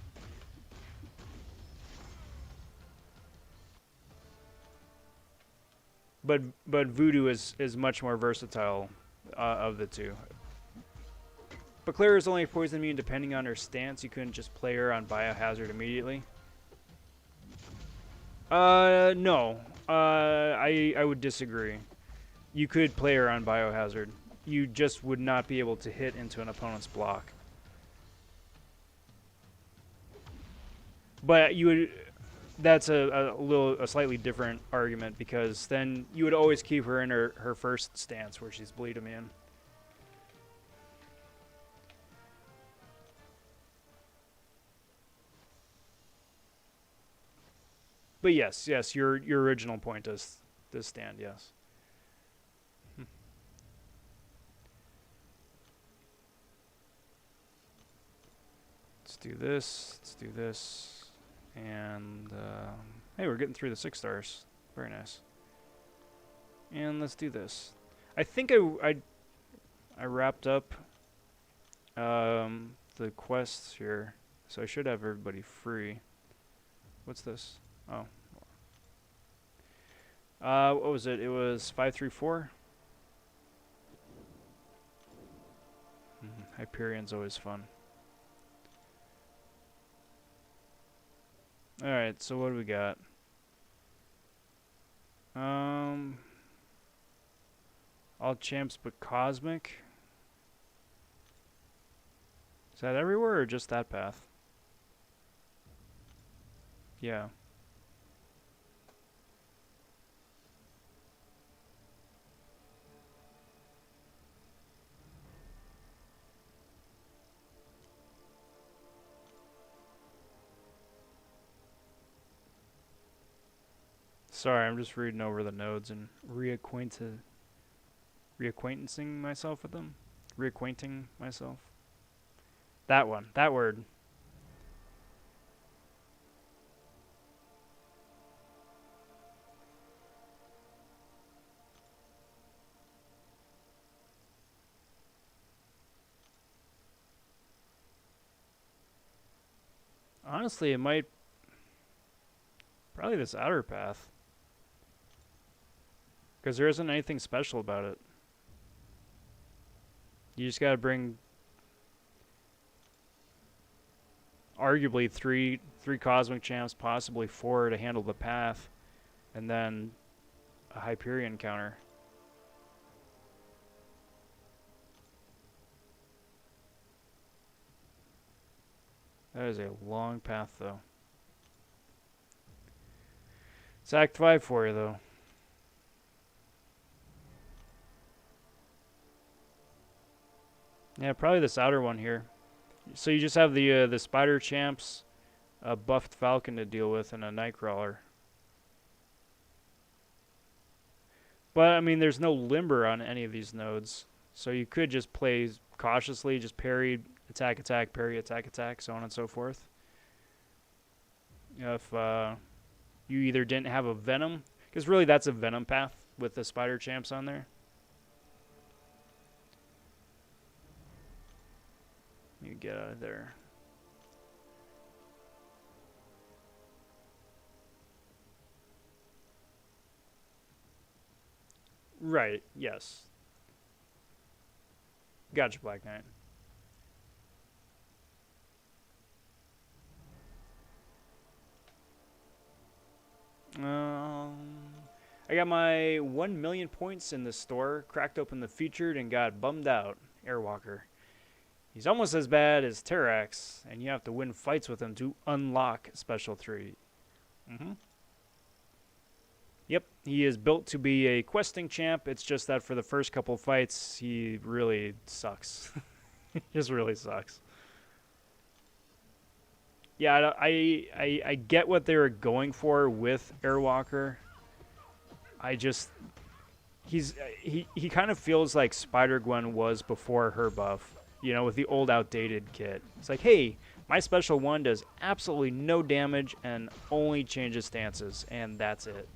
But Voodoo is much more versatile of the two. But Claire is only poison immune depending on her stance. You couldn't just play her on Biohazard immediately. No. I would disagree. You could play her on Biohazard. You just would not be able to hit into an opponent's block. But you would. That's a slightly different argument, because then you would always keep her in her first stance where she's bleed immune. But yes, your original point does stand, yes. Let's do this. And hey, we're getting through the 6 stars. Very nice. And let's do this. I think I wrapped up the quests here, so I should have everybody free. What's this? Oh. What was it? It was 534. Hyperion's always fun. Alright, so what do we got? All champs but Cosmic. Is that everywhere or just that path? Yeah. Sorry, I'm just reading over the nodes and reacquainting myself with them. Reacquainting myself. That one. That word. Honestly, it might... Probably this outer path. Because there isn't anything special about it. You just gotta bring... arguably three Cosmic champs, possibly 4 to handle the path. And then a Hyperion counter. That is a long path, though. It's Act 5 for you, though. Yeah, probably this outer one here. So you just have the Spider champs, a buffed Falcon to deal with, and a Nightcrawler. But, I mean, there's no Limber on any of these nodes. So you could just play cautiously, just parry, attack, attack, parry, attack, attack, so on and so forth. If you either didn't have a Venom, because really that's a Venom path with the Spider champs on there. You get out of there. Right, yes. Gotcha, Black Knight. I I got my 1 million points in the store, cracked open the featured, and got bummed out. Airwalker. He's almost as bad as Terrax, and you have to win fights with him to unlock Special 3. Yep, he is built to be a questing champ. It's just that for the first couple fights, he really sucks. He just really sucks. Yeah, I get what they were going for with Airwalker. He kind of feels like Spider-Gwen was before her buff, you know, with the old outdated kit. It's like, hey, my special one does absolutely no damage and only changes stances, and that's it.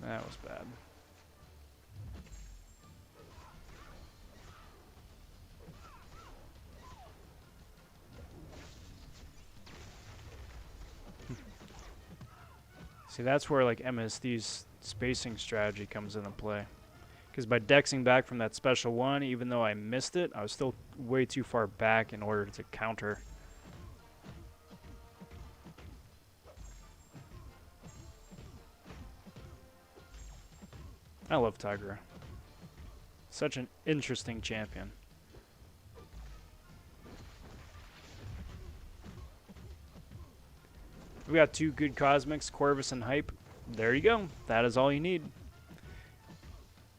That was bad. See, that's where like MSD's spacing strategy comes into play. Because by dexing back from that special one, even though I missed it, I was still way too far back in order to counter. I love Tigra. Such an interesting champion. We got 2 good Cosmics, Corvus and Hype. There you go. That is all you need.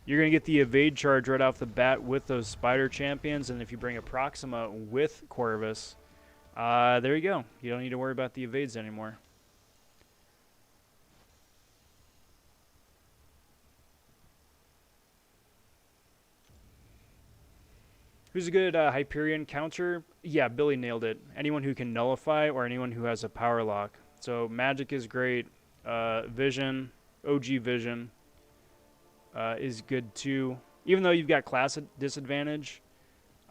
You're going to get the evade charge right off the bat with those Spider champions, and if you bring a Proxima with Corvus, there you go. You don't need to worry about the evades anymore. Who's a good Hyperion counter? Yeah, Billy nailed it. Anyone who can nullify or anyone who has a power lock. So Magic is great. Vision, OG Vision is good too. Even though you've got class disadvantage,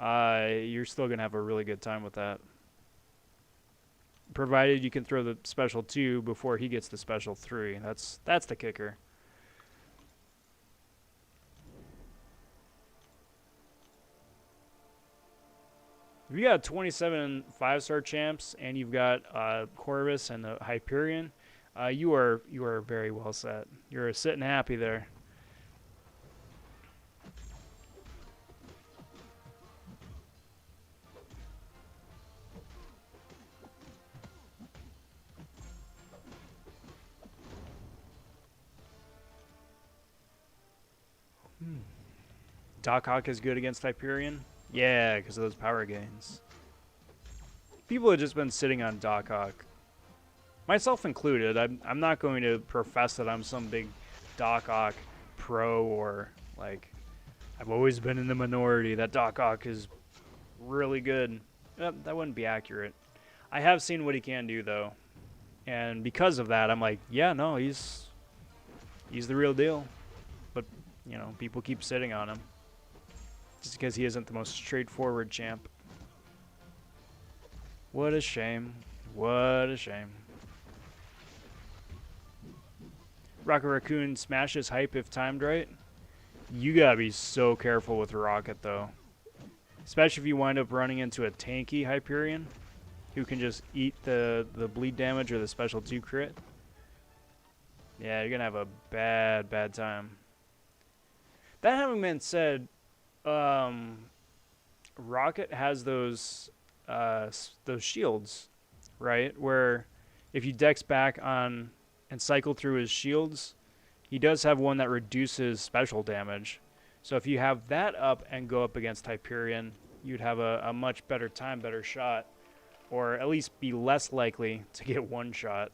you're still going to have a really good time with that. Provided you can throw the special 2 before he gets the special 3. That's the kicker. If you got 27 5-star champs and you've got Corvus and the Hyperion, you are very well set. You're sitting happy there. Doc Ock is good against Hyperion. Yeah, because of those power gains. People have just been sitting on Doc Ock. Myself included. I'm not going to profess that I'm some big Doc Ock pro or, like, I've always been in the minority. That Doc Ock is really good. That wouldn't be accurate. I have seen what he can do, though. And because of that, I'm like, yeah, no, he's the real deal. But, you know, people keep sitting on him. Just because he isn't the most straightforward champ. What a shame. What a shame. Rocket Raccoon smashes Hype if timed right. You gotta be so careful with Rocket, though. Especially if you wind up running into a tanky Hyperion who can just eat the bleed damage or the special 2 crit. Yeah, you're gonna have a bad time. That having been said, Rocket has those shields, right? Where if you dex back on and cycle through his shields, he does have one that reduces special damage. So if you have that up and go up against Hyperion, you'd have a much better time, better shot, or at least be less likely to get one shot.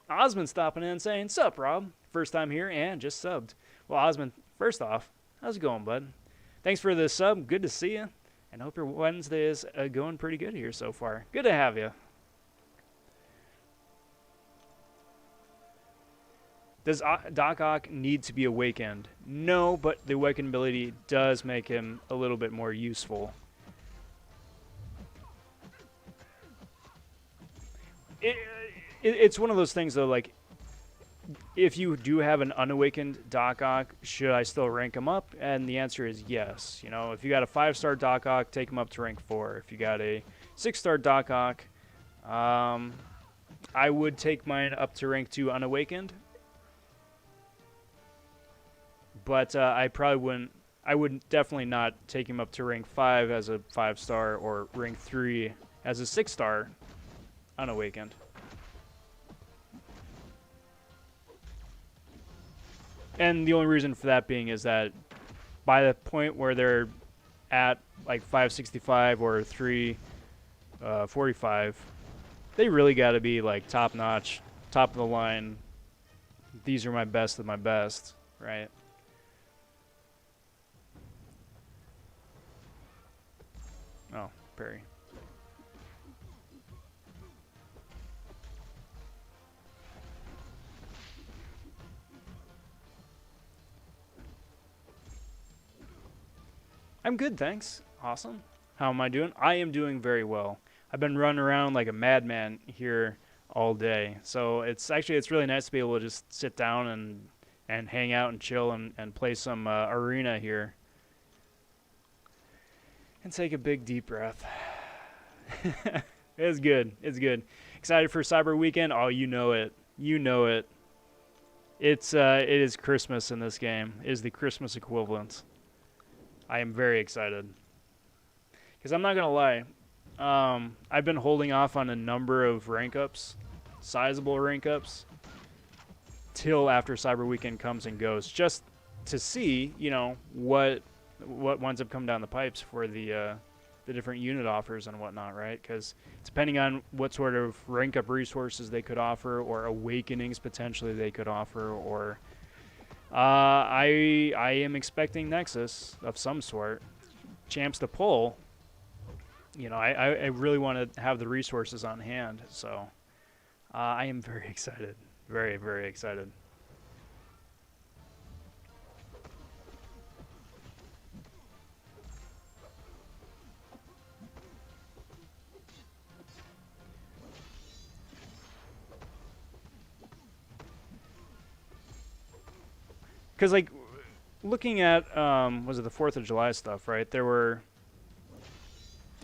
Osmond stopping in and saying, "Sup, Rob? First time here and just subbed." Well, Osmond, first off, how's it going, bud? Thanks for the sub. Good to see you. And hope your Wednesday is going pretty good here so far. Good to have you. Does Doc Ock need to be awakened? No, but the awakened ability does make him a little bit more useful. It's one of those things, though, like, if you do have an unawakened Doc Ock, should I still rank him up? And the answer is yes. You know, if you got a 5-star Doc Ock, take him up to rank 4. If you got a 6-star Doc Ock, I would take mine up to rank 2 unawakened. But I probably wouldn't. I would definitely not take him up to rank 5 as a 5-star or rank 3 as a 6-star unawakened. And the only reason for that being is that by the point where they're at like 565 or 345, they really got to be like top notch, top of the line. These are my best of my best, right? Oh, Perry. I'm good, thanks. Awesome. How am I doing? I am doing very well. I've been running around like a madman here all day. So it's really nice to be able to just sit down and hang out and chill and play some arena here. And take a big deep breath. It's good. It's good. Excited for Cyber Weekend? Oh, you know it. You know it. It is Christmas in this game. It is the Christmas equivalent. I am very excited. Because I'm not going to lie. I've been holding off on a number of rank ups, sizable rank ups, till after Cyber Weekend comes and goes, just to see, you know, what winds up coming down the pipes for the different unit offers and whatnot, right? Because depending on what sort of rank up resources they could offer, or awakenings potentially they could offer, or I am expecting Nexus of some sort, champs to pull. You know, I really want to have the resources on hand, so I am very excited, very, very excited. Because, like, looking at, was it the 4th of July stuff, right? There were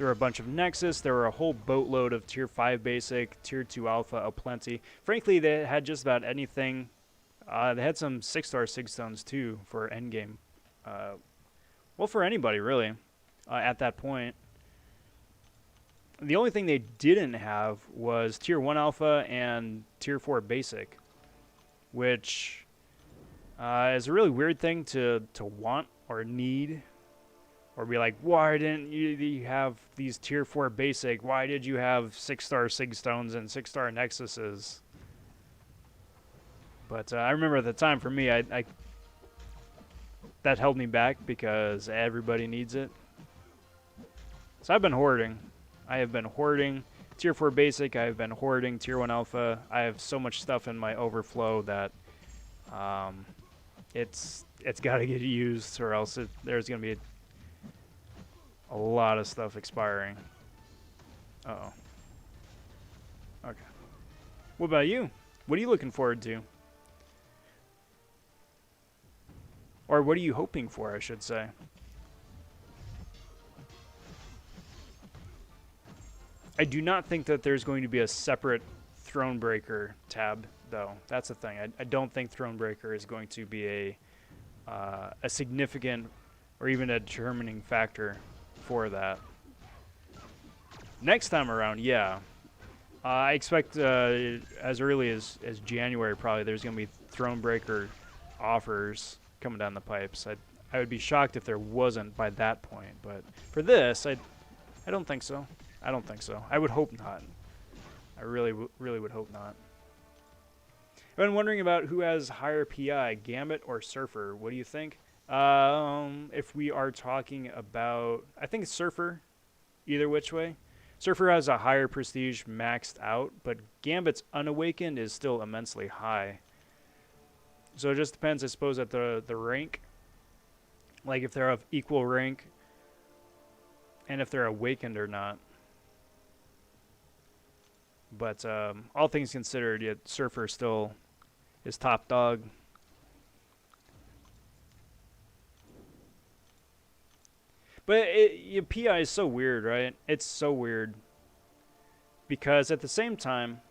a bunch of Nexus. There were a whole boatload of Tier 5 Basic, Tier 2 Alpha, aplenty. Frankly, they had just about anything. They had some 6-star Sig Stones, too, for endgame. Well, for anybody, really, at that point. The only thing they didn't have was Tier 1 Alpha and Tier 4 Basic, which... is a really weird thing to want or need, or be like, why didn't you have these Tier 4 Basic? Why did you have 6-star Sig Stones and 6-star Nexuses? But I remember at the time, for me, I that held me back because everybody needs it. So I've been hoarding. I have been hoarding Tier 4 Basic. I have been hoarding Tier 1 Alpha. I have so much stuff in my overflow that... It's got to get used, or else there's going to be a lot of stuff expiring. Uh-oh. Okay. What about you? What are you looking forward to? Or what are you hoping for, I should say? I do not think that there's going to be a separate Thronebreaker tab, though. That's the thing. I don't think Thronebreaker is going to be a significant or even a determining factor for that. Next time around, yeah. I expect as early as January, probably, there's going to be Thronebreaker offers coming down the pipes. I would be shocked if there wasn't by that point. But for this, I don't think so. I don't think so. I would hope not. I really would hope not. I've been wondering about who has higher PI, Gambit or Surfer. What do you think? If we are talking about... I think it's Surfer, either which way. Surfer has a higher prestige maxed out, but Gambit's Unawakened is still immensely high. So it just depends, I suppose, at the rank. Like if they're of equal rank, and if they're awakened or not. But all things considered, yet Surfer still is top dog. But PI is so weird, right? It's so weird. Because at the same time,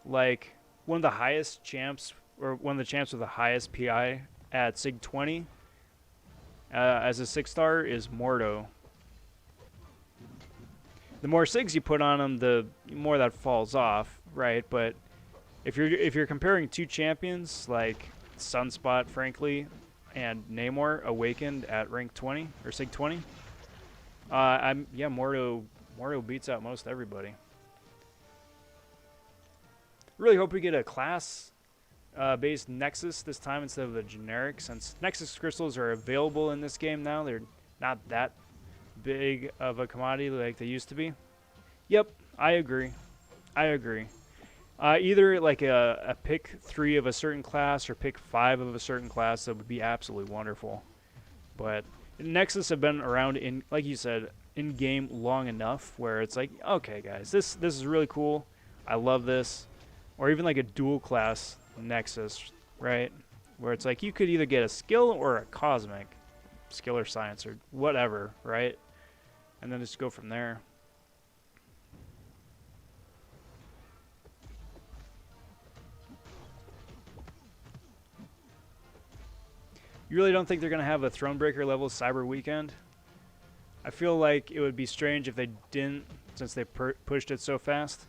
like, one of the highest champs, or one of the champs with the highest PI at Sig 20 as a 6-star is Mordo. The more Sigs you put on him, the more that falls off, right? But if you're comparing two champions like Sunspot, frankly, and Namor Awakened at rank 20 or Sig 20, Mordo beats out most everybody. Really hope we get a class based Nexus this time instead of a generic, since Nexus crystals are available in this game now. They're not that big of a commodity like they used to be. Yep, I agree. Either like a pick 3 of a certain class or pick 5 of a certain class, that would be absolutely wonderful. But Nexus have been around, in, like you said, in game long enough where it's like, okay guys, this is really cool. I love this. Or even like a dual class Nexus, right? Where it's like you could either get a skill or a cosmic, skill or science or whatever, right? And then just go from there. You really don't think they're going to have a Thronebreaker level Cyber Weekend? I feel like it would be strange if they didn't, since they pushed it so fast.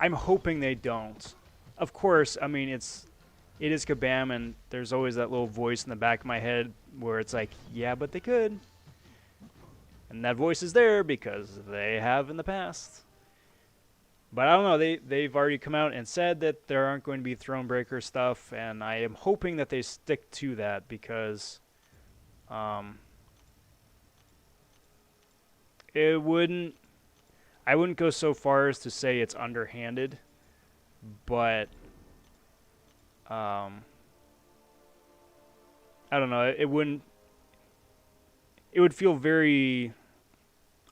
I'm hoping they don't. Of course, I mean, it is Kabam, and there's always that little voice in the back of my head where it's like, yeah, but they could. And that voice is there because they have in the past. But I don't know, they've already come out and said that there aren't going to be Thronebreaker stuff, and I am hoping that they stick to that because I wouldn't go so far as to say it's underhanded, but I don't know, it would feel very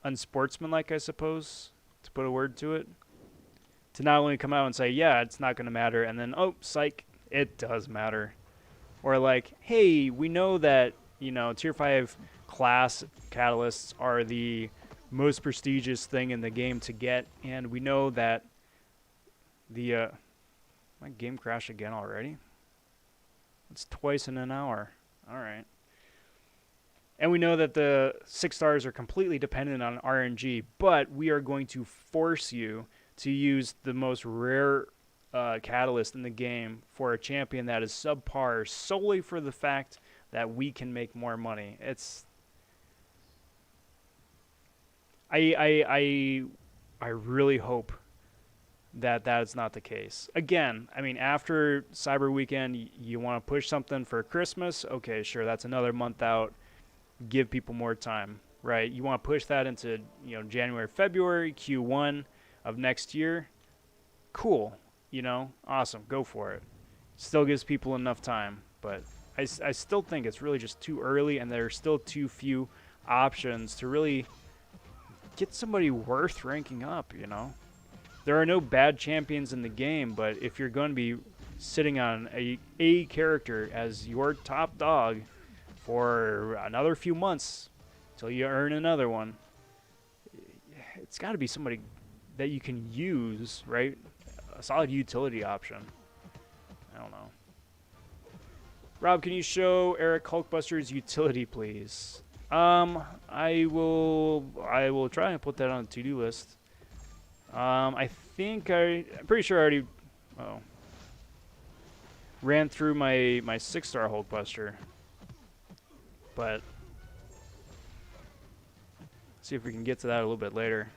unsportsmanlike, I suppose, to put a word to it. To not only come out and say, yeah, it's not going to matter, and then, oh, psych, it does matter. Or like, hey, we know that, you know, Tier 5 class catalysts are the most prestigious thing in the game to get, and we know that the my game crashed again already. It's twice in an hour. All right. And we know that the 6 stars are completely dependent on RNG, but we are going to force you to use the most rare catalyst in the game for a champion that is subpar solely for the fact that we can make more money. It's I really hope that is not the case. Again, I mean, after Cyber Weekend, you want to push something for Christmas. Okay, sure, that's another month out. Give people more time, right? You want to push that into, you know, January, February, Q1 of next year. Cool, you know, awesome, go for it. Still gives people enough time, but I still think it's really just too early, and there are still too few options to really get somebody worth ranking up, you know. There are no bad champions in the game, but if you're going to be sitting on a character as your top dog for another few months till you earn another one, it's got to be somebody that you can use, right? A solid utility option. I don't know. Rob, can you show Eric Hulkbuster's utility, please? I will try and put that on the to-do list. I'm pretty sure I already ran through my 6-star Hulkbuster. But see if we can get to that a little bit later.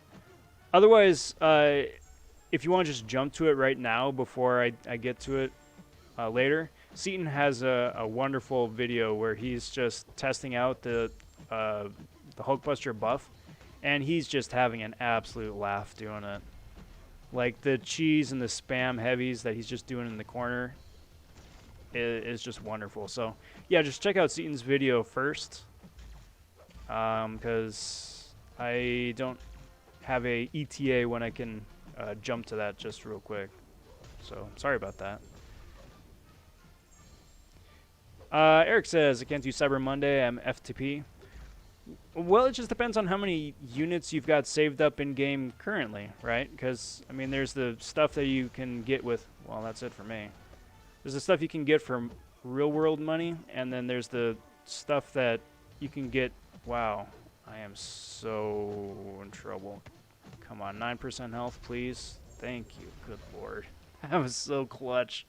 Otherwise, if you want to just jump to it right now before I get to it later, Seaton has a wonderful video where he's just testing out the Hulkbuster buff, and he's just having an absolute laugh doing it. Like, the cheese and the spam heavies that he's just doing in the corner is just wonderful. So, yeah, just check out Seaton's video first, because I don't have a ETA when I can jump to that just real quick. So, sorry about that. Eric says, I can't do Cyber Monday, I'm FTP. Well, it just depends on how many units you've got saved up in-game currently, right? Because, I mean, there's the stuff that you can get with... Well, that's it for me. There's the stuff you can get from real-world money, and then there's the stuff that you can get... Wow, I am so in trouble. Come on, 9% health, please. Thank you. Good lord. That was so clutch.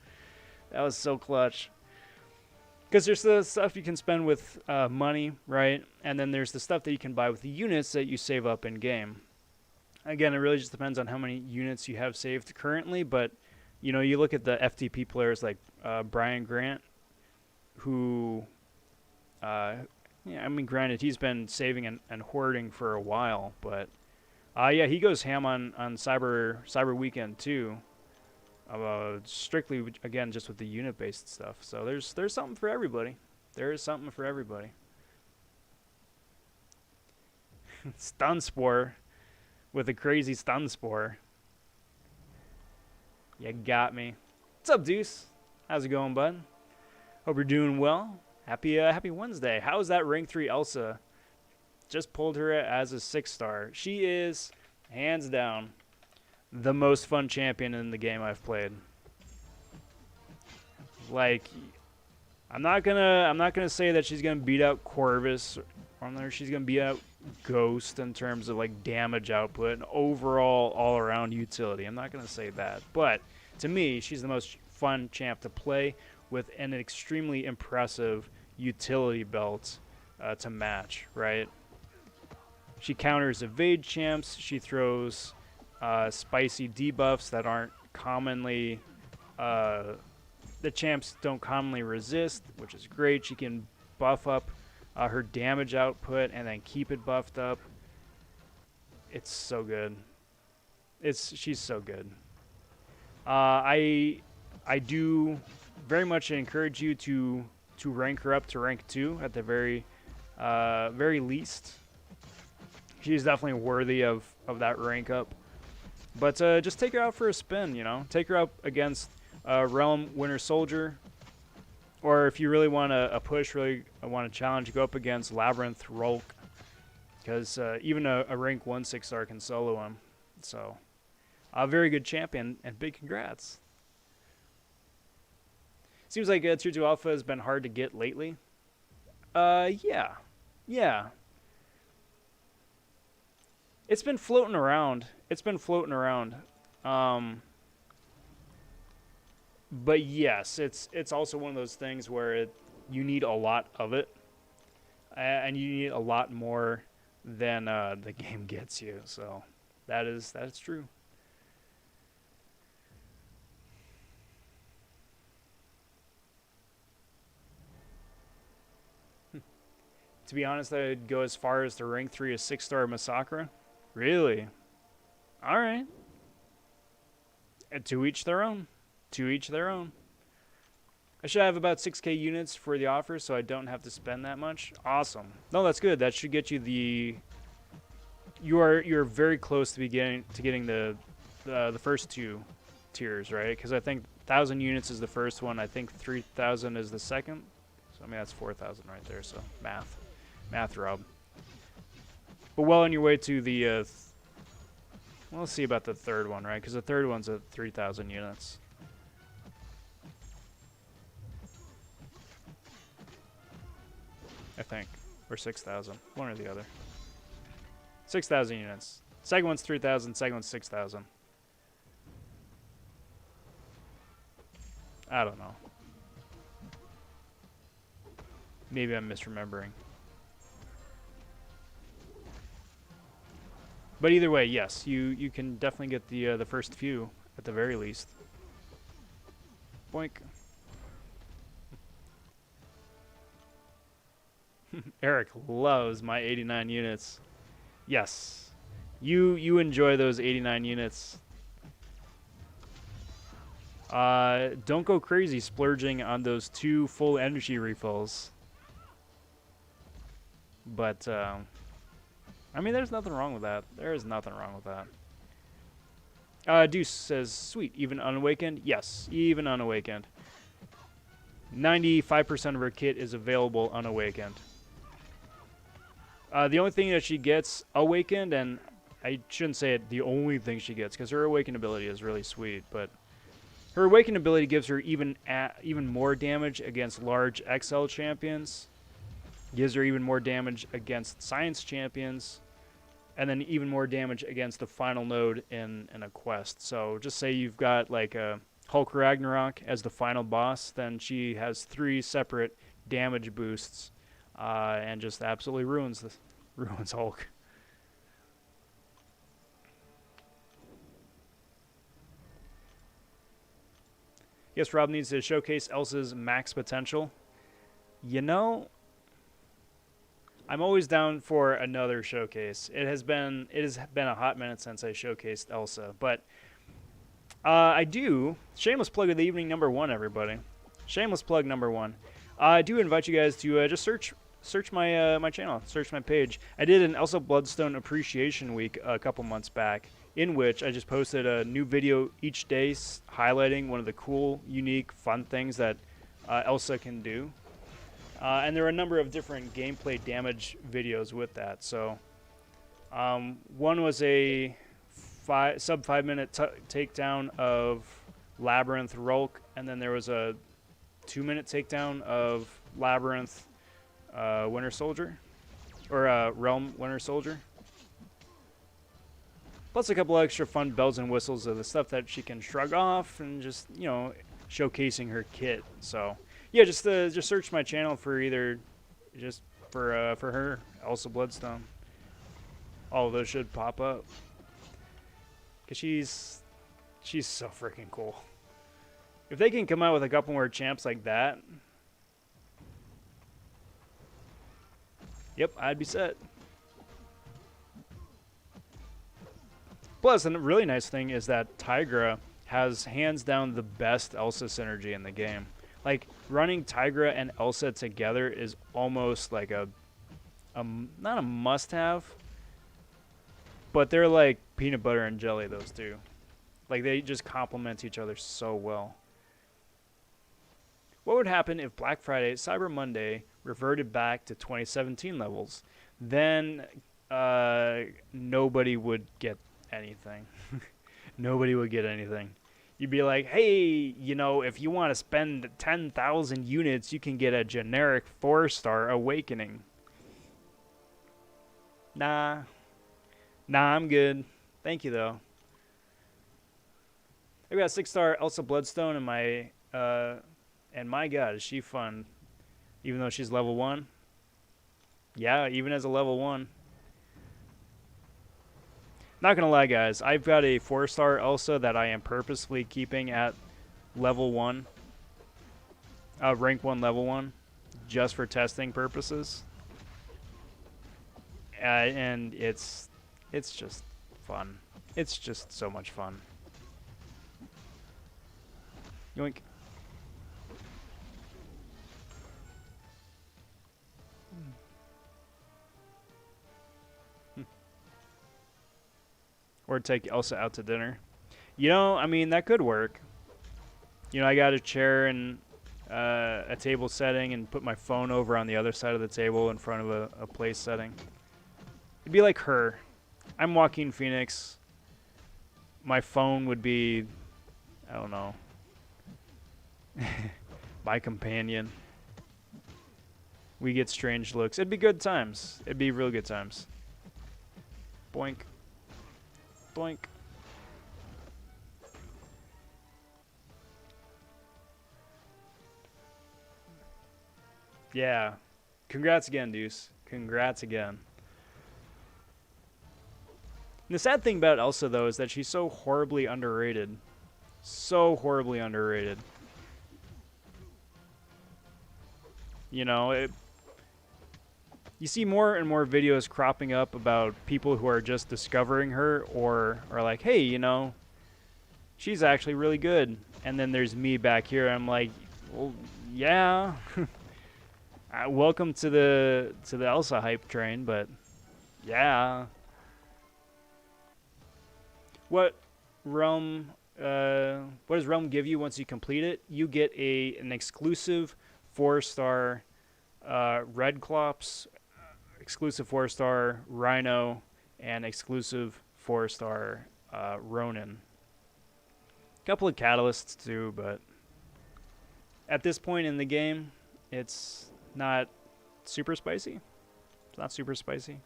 That was so clutch. Because there's the stuff you can spend with money, right? And then there's the stuff that you can buy with the units that you save up in-game. Again, it really just depends on how many units you have saved currently, but, you know, you look at the FTP players like Brian Grant, who, yeah, I mean, granted, he's been saving and hoarding for a while, but, yeah, he goes ham on Cyber Weekend, too. Strictly, again, just with the unit-based stuff. So there's something for everybody. There is something for everybody. Stun Spore with a crazy Stun Spore. You got me. What's up, Deuce? How's it going, bud? Hope you're doing well. Happy Wednesday. How's that rank 3 Elsa? Just pulled her as a 6-star. She is, hands down, the most fun champion in the game I've played. Like, I'm not gonna say that she's gonna beat out Corvus, or she's gonna beat out Ghost in terms of like damage output and overall all-around utility. I'm not gonna say that, but to me, she's the most fun champ to play with an extremely impressive utility belt to match. Right? She counters evade champs. She throws spicy debuffs that aren't commonly, the champs don't commonly resist, which is great. She can buff up her damage output and then keep it buffed up. It's so good. She's so good. I do very much encourage you to rank her up to rank 2 at the very least. She's definitely worthy of that rank up. But just take her out for a spin, you know. Take her up against Realm Winter Soldier. Or if you really want a push, really want a challenge, go up against Labyrinth Hulk. Because even a rank 1 6-star can solo him. So, a very good champion, and big congrats. Seems like Tier 2 Alpha has been hard to get lately. Yeah. Yeah. It's been floating around. But yes, it's also one of those things where you need a lot of it, and you need a lot more than the game gets you. So that's true. To be honest, I'd go as far as to rank 3 a 6-star Masakra. Really? All right. And to each their own. To each their own. I should have about 6k units for the offer, so I don't have to spend that much. Awesome. No, that's good. That should get you the... You're very close to getting the first 2 tiers, right? Because I think 1,000 units is the first one. I think 3,000 is the second. So I mean that's 4,000 right there. So math, Rob. But well on your way to the, well, let's see about the third one, right? Because the third one's at 3,000 units. I think. Or 6,000. One or the other. 6,000 units. Second one's 3,000, second one's 6,000. I don't know. Maybe I'm misremembering. But either way, yes, you can definitely get the first few at the very least. Boink. Eric loves my 89 units. Yes. You enjoy those 89 units. Don't go crazy splurging on those 2 full energy refills. But I mean, there's nothing wrong with that. There is nothing wrong with that. Deuce says, sweet, even unawakened? Yes, even unawakened. 95% of her kit is available unawakened. The only thing that she gets awakened, and I shouldn't say it the only thing she gets, because her awakened ability is really sweet, but her awakened ability gives her even more damage against large XL champions, gives her even more damage against science champions, and then even more damage against the final node in a quest. So just say you've got like a Hulk Ragnarok as the final boss, then she has 3 separate damage boosts, and just absolutely ruins Hulk. Yes, Rob needs to showcase Elsa's max potential. You know, I'm always down for another showcase. It has been a hot minute since I showcased Elsa, but I do. Shameless plug of the evening number 1, everybody. Shameless plug number 1. I do invite you guys to just search my my channel, search my page. I did an Elsa Bloodstone Appreciation Week a couple months back, in which I just posted a new video each day highlighting one of the cool, unique, fun things that Elsa can do. And there are a number of different gameplay damage videos with that. So one was a sub 5 minute takedown of Labyrinth Rulk, and then there was a 2 minute takedown of Labyrinth Winter Soldier, or Realm Winter Soldier. Plus a couple extra fun bells and whistles of the stuff that she can shrug off, and just, you know, showcasing her kit. So yeah, just search my channel for either just for her Elsa Bloodstone. All of those should pop up, cause she's so freaking cool. If they can come out with a couple more champs like that, yep, I'd be set. Plus, a really nice thing is that Tigra has hands down the best Elsa synergy in the game. Like, running Tigra and Elsa together is almost like a not a must-have, but they're like peanut butter and jelly, those two. Like, they just complement each other so well. What would happen if Black Friday, Cyber Monday, reverted back to 2017 levels? Then nobody would get anything. Nobody would get anything. You'd be like, hey, you know, if you want to spend 10,000 units, you can get a generic 4-star Awakening. Nah, I'm good. Thank you, though. I got a 6-star Elsa Bloodstone in my, and my god, is she fun. Even though she's level 1. Yeah, even as a level 1. Not gonna lie, guys, I've got a 4-star Elsa that I am purposefully keeping at level 1. Rank 1, level 1. Just for testing purposes. And it's just fun. It's just so much fun. Yoink. Or take Elsa out to dinner. You know, I mean, that could work. You know, I got a chair and a table setting and put my phone over on the other side of the table in front of a place setting. It'd be like her. I'm Joaquin Phoenix. My phone would be, I don't know, my companion. We get strange looks. It'd be good times. It'd be real good times. Boink. Boink. Yeah. Congrats again, Deuce. Congrats again. And the sad thing about Elsa, though, is that she's so horribly underrated. So horribly underrated. You know, you see more and more videos cropping up about people who are just discovering her or are like, hey, you know, she's actually really good. And then there's me back here. I'm like, well, yeah. Welcome to the Elsa hype train, but yeah. What realm what does Realm give you once you complete it? You get an exclusive 4-star Red Clops, exclusive 4-star Rhino, and exclusive 4-star Ronin. Couple of catalysts too, but at this point in the game, it's not super spicy. It's not super spicy.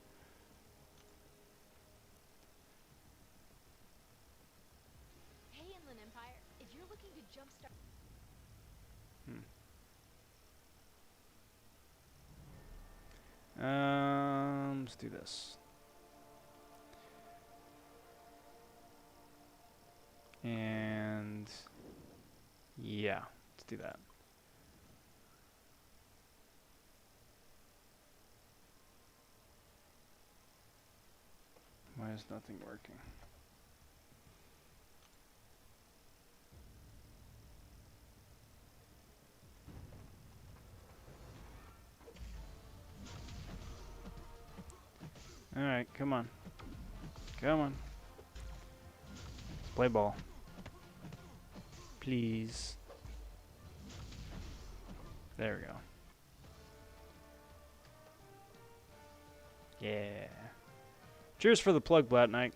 Hey, Inland Empire, if you're looking to jumpstart. Let's do this. And yeah, let's do that. Why is nothing working? Alright, come on. Come on. Let's play ball. Please. There we go. Yeah. Cheers for the plug, Black Knight.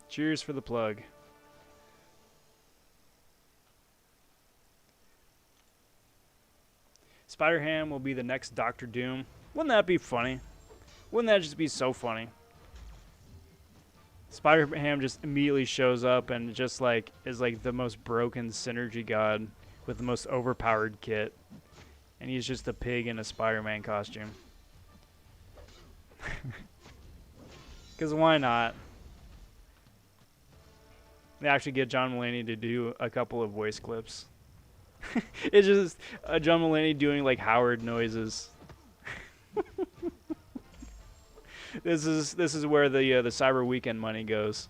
Cheers for the plug. Spider-Ham will be the next Doctor Doom. Wouldn't that be funny? Wouldn't that just be so funny? Spider-Ham just immediately shows up and just like is like the most broken synergy god with the most overpowered kit. And he's just a pig in a Spider-Man costume. Because why not? They actually get John Mulaney to do a couple of voice clips. It's just John Mulaney doing like Howard noises. This is where the Cyber Weekend money goes.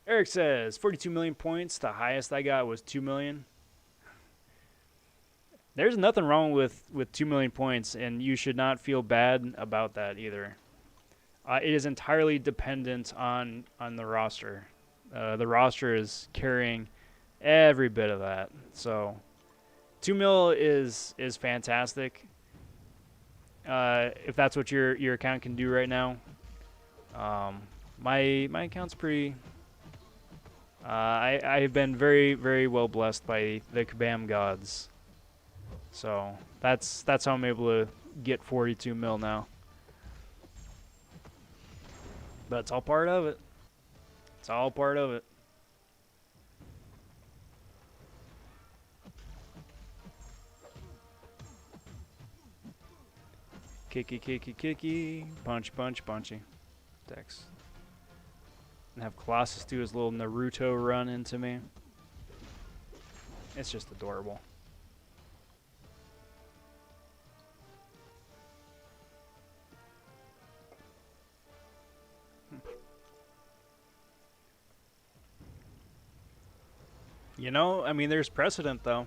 Eric says 42 million points. The highest I got was 2 million. There's nothing wrong with 2 million points, and you should not feel bad about that either. It is entirely dependent on the roster. The roster is carrying every bit of that. So 2 mil is fantastic. If that's what your account can do right now. My account's pretty. I've been very, very well blessed by the Kabam gods. So that's how I'm able to get 42 mil now. But it's all part of it. It's all part of it. Kicky, kicky, kicky. Punch, punch, punchy. Dex. And have Colossus do his little Naruto run into me. It's just adorable. You know, I mean, there's precedent, though.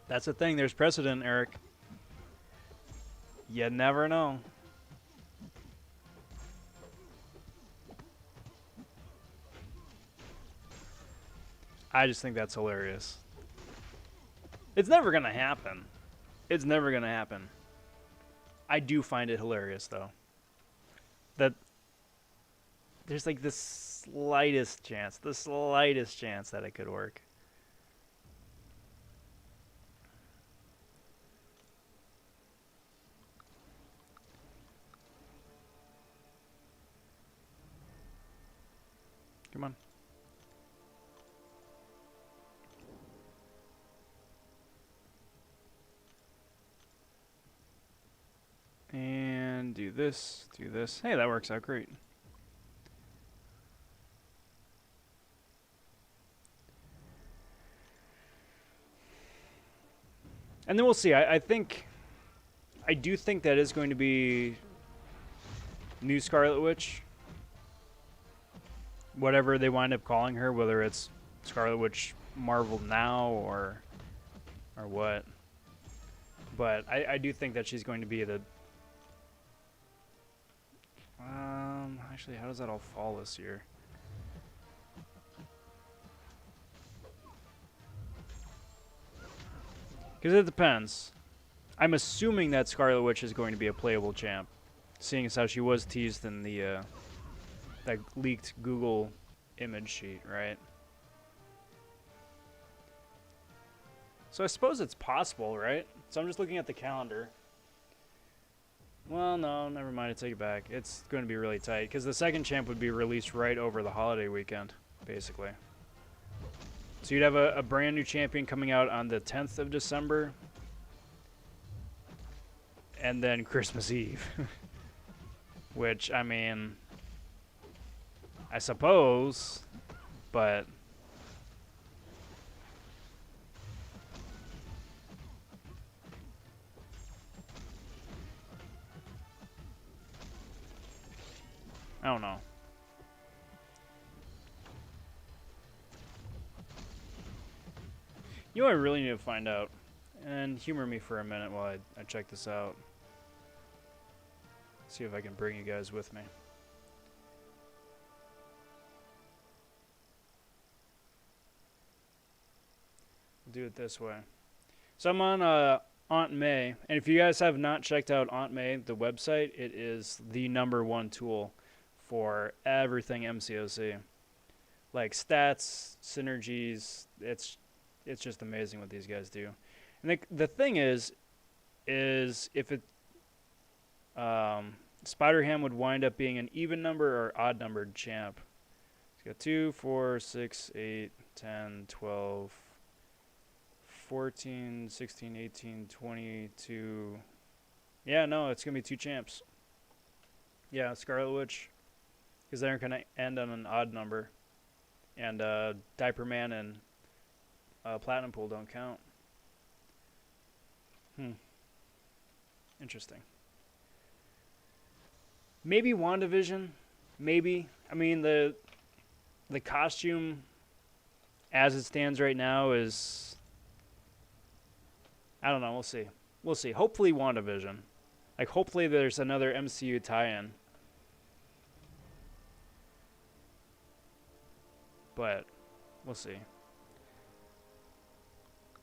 That's the thing. There's precedent, Eric. You never know. I just think that's hilarious. It's never going to happen. It's never going to happen. I do find it hilarious, though. That there's like the slightest chance that it could work. Come on. And do this, do this. Hey, that works out great. And then we'll see. I do think that is going to be new Scarlet Witch. Whatever they wind up calling her, whether it's Scarlet Witch Marvel Now or or what. But I do think that she's going to be the... Actually, how does that all fall this year? Because it depends. I'm assuming that Scarlet Witch is going to be a playable champ, seeing as how she was teased in the that leaked Google image sheet, right? So I suppose it's possible, right? So I'm just looking at the calendar. Well, no, never mind. I take it back. It's going to be really tight because the second champ would be released right over the holiday weekend, basically. So you'd have a brand new champion coming out on the 10th of December, and then Christmas Eve. Which, I mean, I suppose, but... I don't know. You know what I really need to find out? And humor me for a minute while I check this out. See if I can bring you guys with me. I'll do it this way. So I'm on Aunt May, and if you guys have not checked out Aunt May, the website, it is the #1 tool for everything MCOC. Like stats, synergies, it's just amazing what these guys do. And the thing is if it Spider-Ham would wind up being an even number or odd numbered champ. It's got 2, 4, 6, 8, 10, 12, 14, 16, 18, 22. Yeah, no, it's going to be 2 champs. Yeah, Scarlet Witch. Because they're going to end on an odd number. And Diaper Man and Platinum Pool don't count. Interesting. Maybe WandaVision. Maybe. I mean, the costume as it stands right now is... I don't know. We'll see. We'll see. Hopefully WandaVision. Like, hopefully there's another MCU tie-in. But we'll see.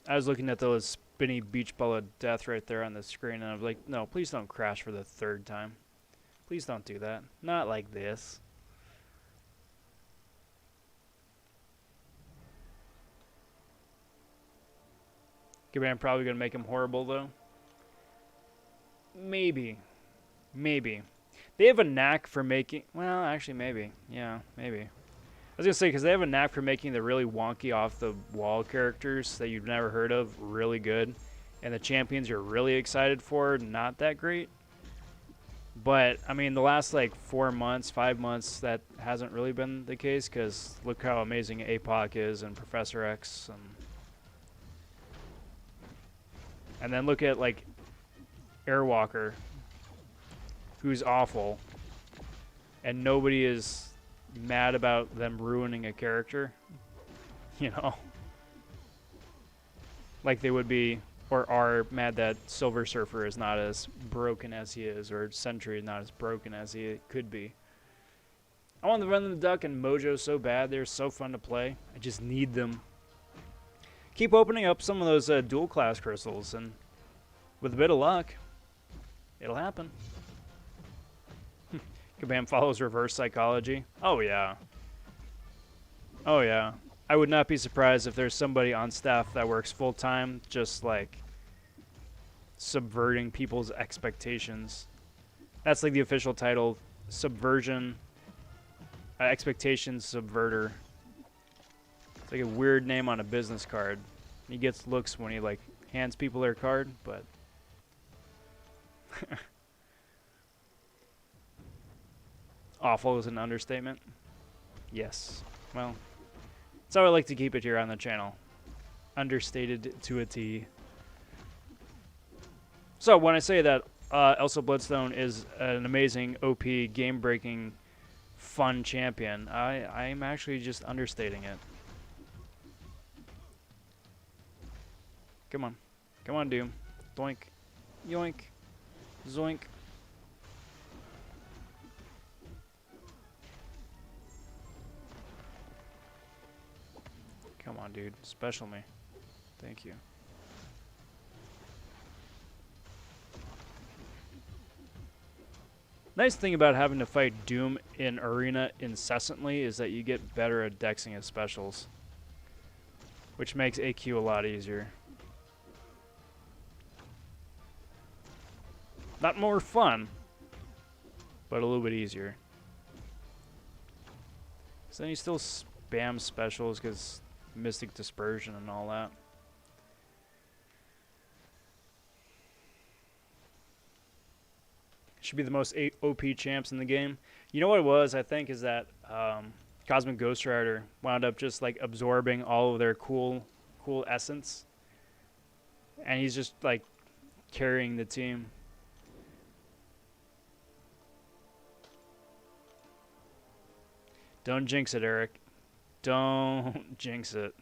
I was looking at those spinny beach ball of death right there on the screen, and I was like, no, please don't crash for the 3rd time. Please don't do that. Not like this. I'm probably going to make him horrible, though. Maybe. Maybe. They have a knack for making... Well, actually, maybe. Yeah, maybe. I was going to say, because they have a knack for making the really wonky off-the-wall characters that you've never heard of really good. And the champions you're really excited for, not that great. But, I mean, the last, like, 4 months, 5 months, that hasn't really been the case, because look how amazing APOC is and Professor X. And then look at, like, Airwalker, who's awful, and nobody is mad about them ruining a character, you know? Like they would be... Or are mad that Silver Surfer is not as broken as he is, or Sentry is not as broken as he could be. I want the Run the Duck and Mojo so bad. They're so fun to play. I just need them. Keep opening up some of those dual class crystals, and with a bit of luck, it'll happen. Kabam follows reverse psychology. Oh yeah. Oh yeah. I would not be surprised if there's somebody on staff that works full-time just, like, subverting people's expectations. That's, like, the official title. Subversion. Expectations subverter. It's like a weird name on a business card. He gets looks when he, like, hands people their card, but... Awful is an understatement. Yes. Well... That's how I like to keep it here on the channel. Understated to a T. So when I say that Elsa Bloodstone is an amazing, OP, game-breaking, fun champion, I'm actually just understating it. Come on. Come on, Doom. Doink. Yoink. Zoink. Come on, dude. Special me. Thank you. Nice thing about having to fight Doom in Arena incessantly is that you get better at dexing his specials, which makes AQ a lot easier. Not more fun, but a little bit easier. So then you still spam specials because Mystic Dispersion and all that. Should be the most OP champs in the game. You know what it was, I think, is that Cosmic Ghost Rider wound up just like absorbing all of their cool essence. And he's just like carrying the team. Don't jinx it, Eric. Don't jinx it.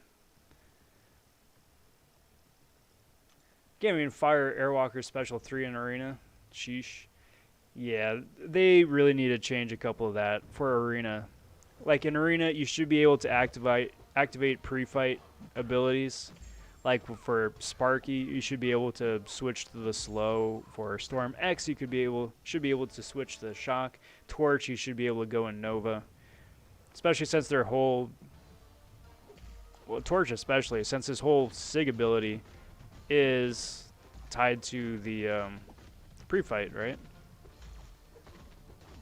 Can't even fire Airwalker Special 3 in Arena. Sheesh. Yeah, they really need to change a couple of that for Arena. Like in Arena, you should be able to activate pre-fight abilities. Like for Sparky, you should be able to switch to the slow. For Storm X, you should be able to switch to the shock. Torch, you should be able to go in Nova. Especially since their whole, well, Torch especially, since his whole SIG ability is tied to the pre-fight, right?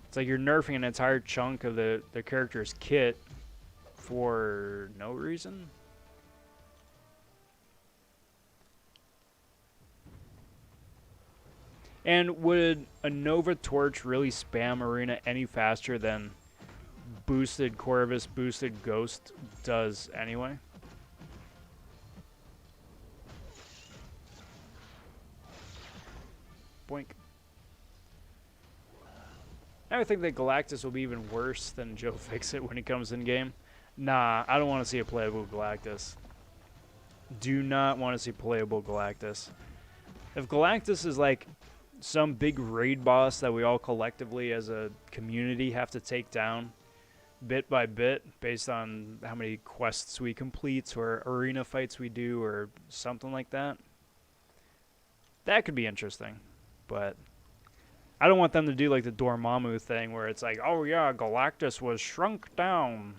It's like you're nerfing an entire chunk of the character's kit for no reason. And would a Nova Torch really spam Arena any faster than boosted Corvus, boosted Ghost does anyway? Boink. I think that Galactus will be even worse than Joe Fixit when he comes in game. Nah, I don't want to see a playable Galactus. Do not want to see playable Galactus. If Galactus is like some big raid boss that we all collectively as a community have to take down bit by bit based on how many quests we complete or arena fights we do or something like that, that could be interesting. But I don't want them to do like the Dormammu thing where it's like, oh yeah, Galactus was shrunk down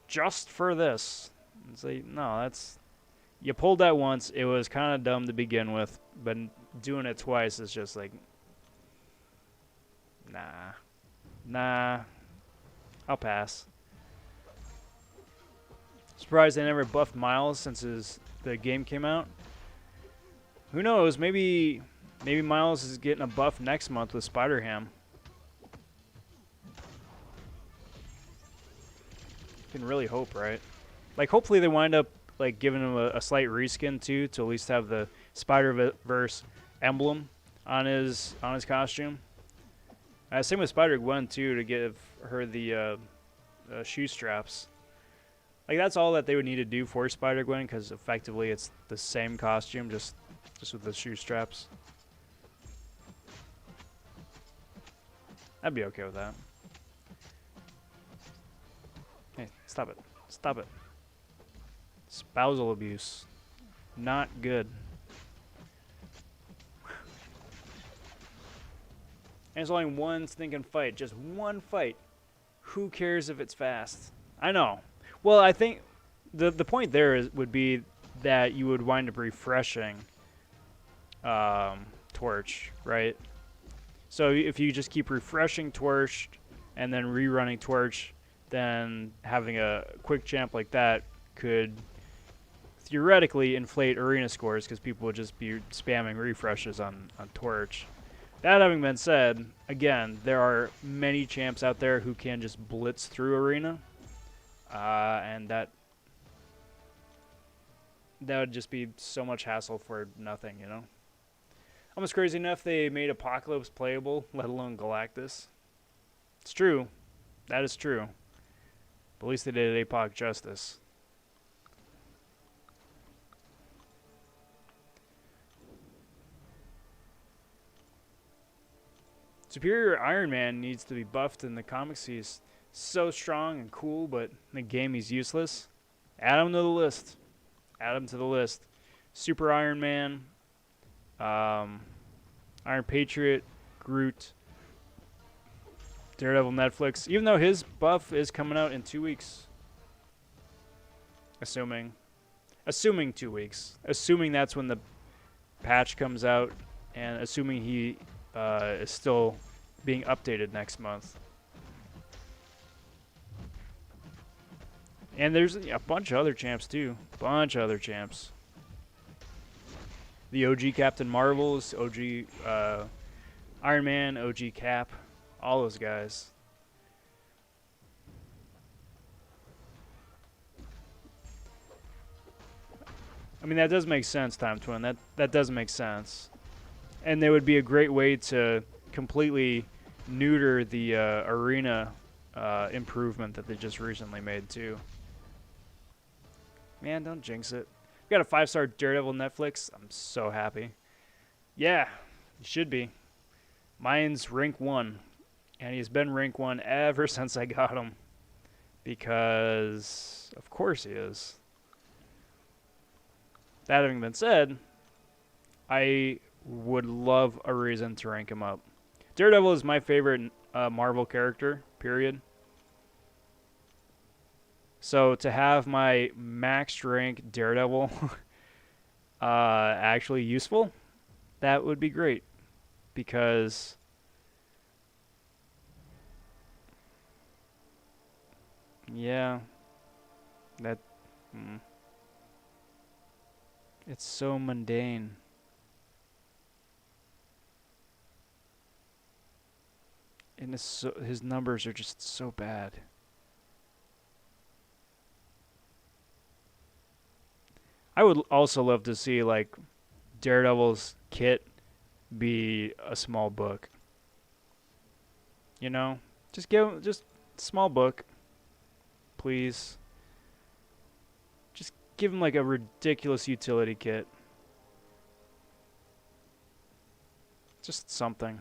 just for this. It's like, no, that's, you pulled that once. It was kind of dumb to begin with, but doing it twice is just like, nah, I'll pass. Surprised they never buffed Miles since the game came out. Who knows? Maybe Miles is getting a buff next month with Spider-Ham. Can really hope, right? Like, hopefully they wind up like giving him a slight reskin too, to at least have the Spider-Verse emblem on his costume. Same with Spider-Gwen too, to give her the shoe straps. Like, that's all that they would need to do for Spider-Gwen, because effectively it's the same costume, just with the shoe straps. I'd be okay with that. Hey, stop it. Stop it. Spousal abuse. Not good. And it's only one stinking fight. Just one fight. Who cares if it's fast? I know. Well, I think the point there would be that you would wind up refreshing Torch, right? So if you just keep refreshing Torch and then rerunning Torch, then having a quick champ like that could theoretically inflate arena scores because people would just be spamming refreshes on Torch. That having been said, again, there are many champs out there who can just blitz through arena, and that would just be so much hassle for nothing, you know? Almost crazy enough they made Apocalypse playable, let alone Galactus. It's true. That is true. But at least they did APOC justice. Superior Iron Man needs to be buffed in the comics. He's so strong and cool, but in the game he's useless. Add him to the list. Add him to the list. Super Iron Man, Iron Patriot, Groot, Daredevil Netflix. Even though his buff is coming out in 2 weeks. Assuming 2 weeks. Assuming that's when the patch comes out, and assuming he is still being updated next month. And there's a bunch of other champs too. Bunch of other champs. The OG Captain Marvels, OG Iron Man, OG Cap, all those guys. I mean, that does make sense, Time Twin. That does make sense. And they would be a great way to completely neuter the arena improvement that they just recently made, too. Man, don't jinx it. We got a 5-star Daredevil Netflix. I'm so happy. Yeah, he should be. Mine's rank 1. And he's been rank 1 ever since I got him. Because, of course he is. That having been said, I would love a reason to rank him up. Daredevil is my favorite Marvel character, period. So to have my max rank Daredevil actually useful, that would be great. Because yeah, that it's so mundane. And his numbers are just so bad. I would also love to see like Daredevil's kit be a small book. You know, just give just small book, please. Just give him like a ridiculous utility kit. Just something.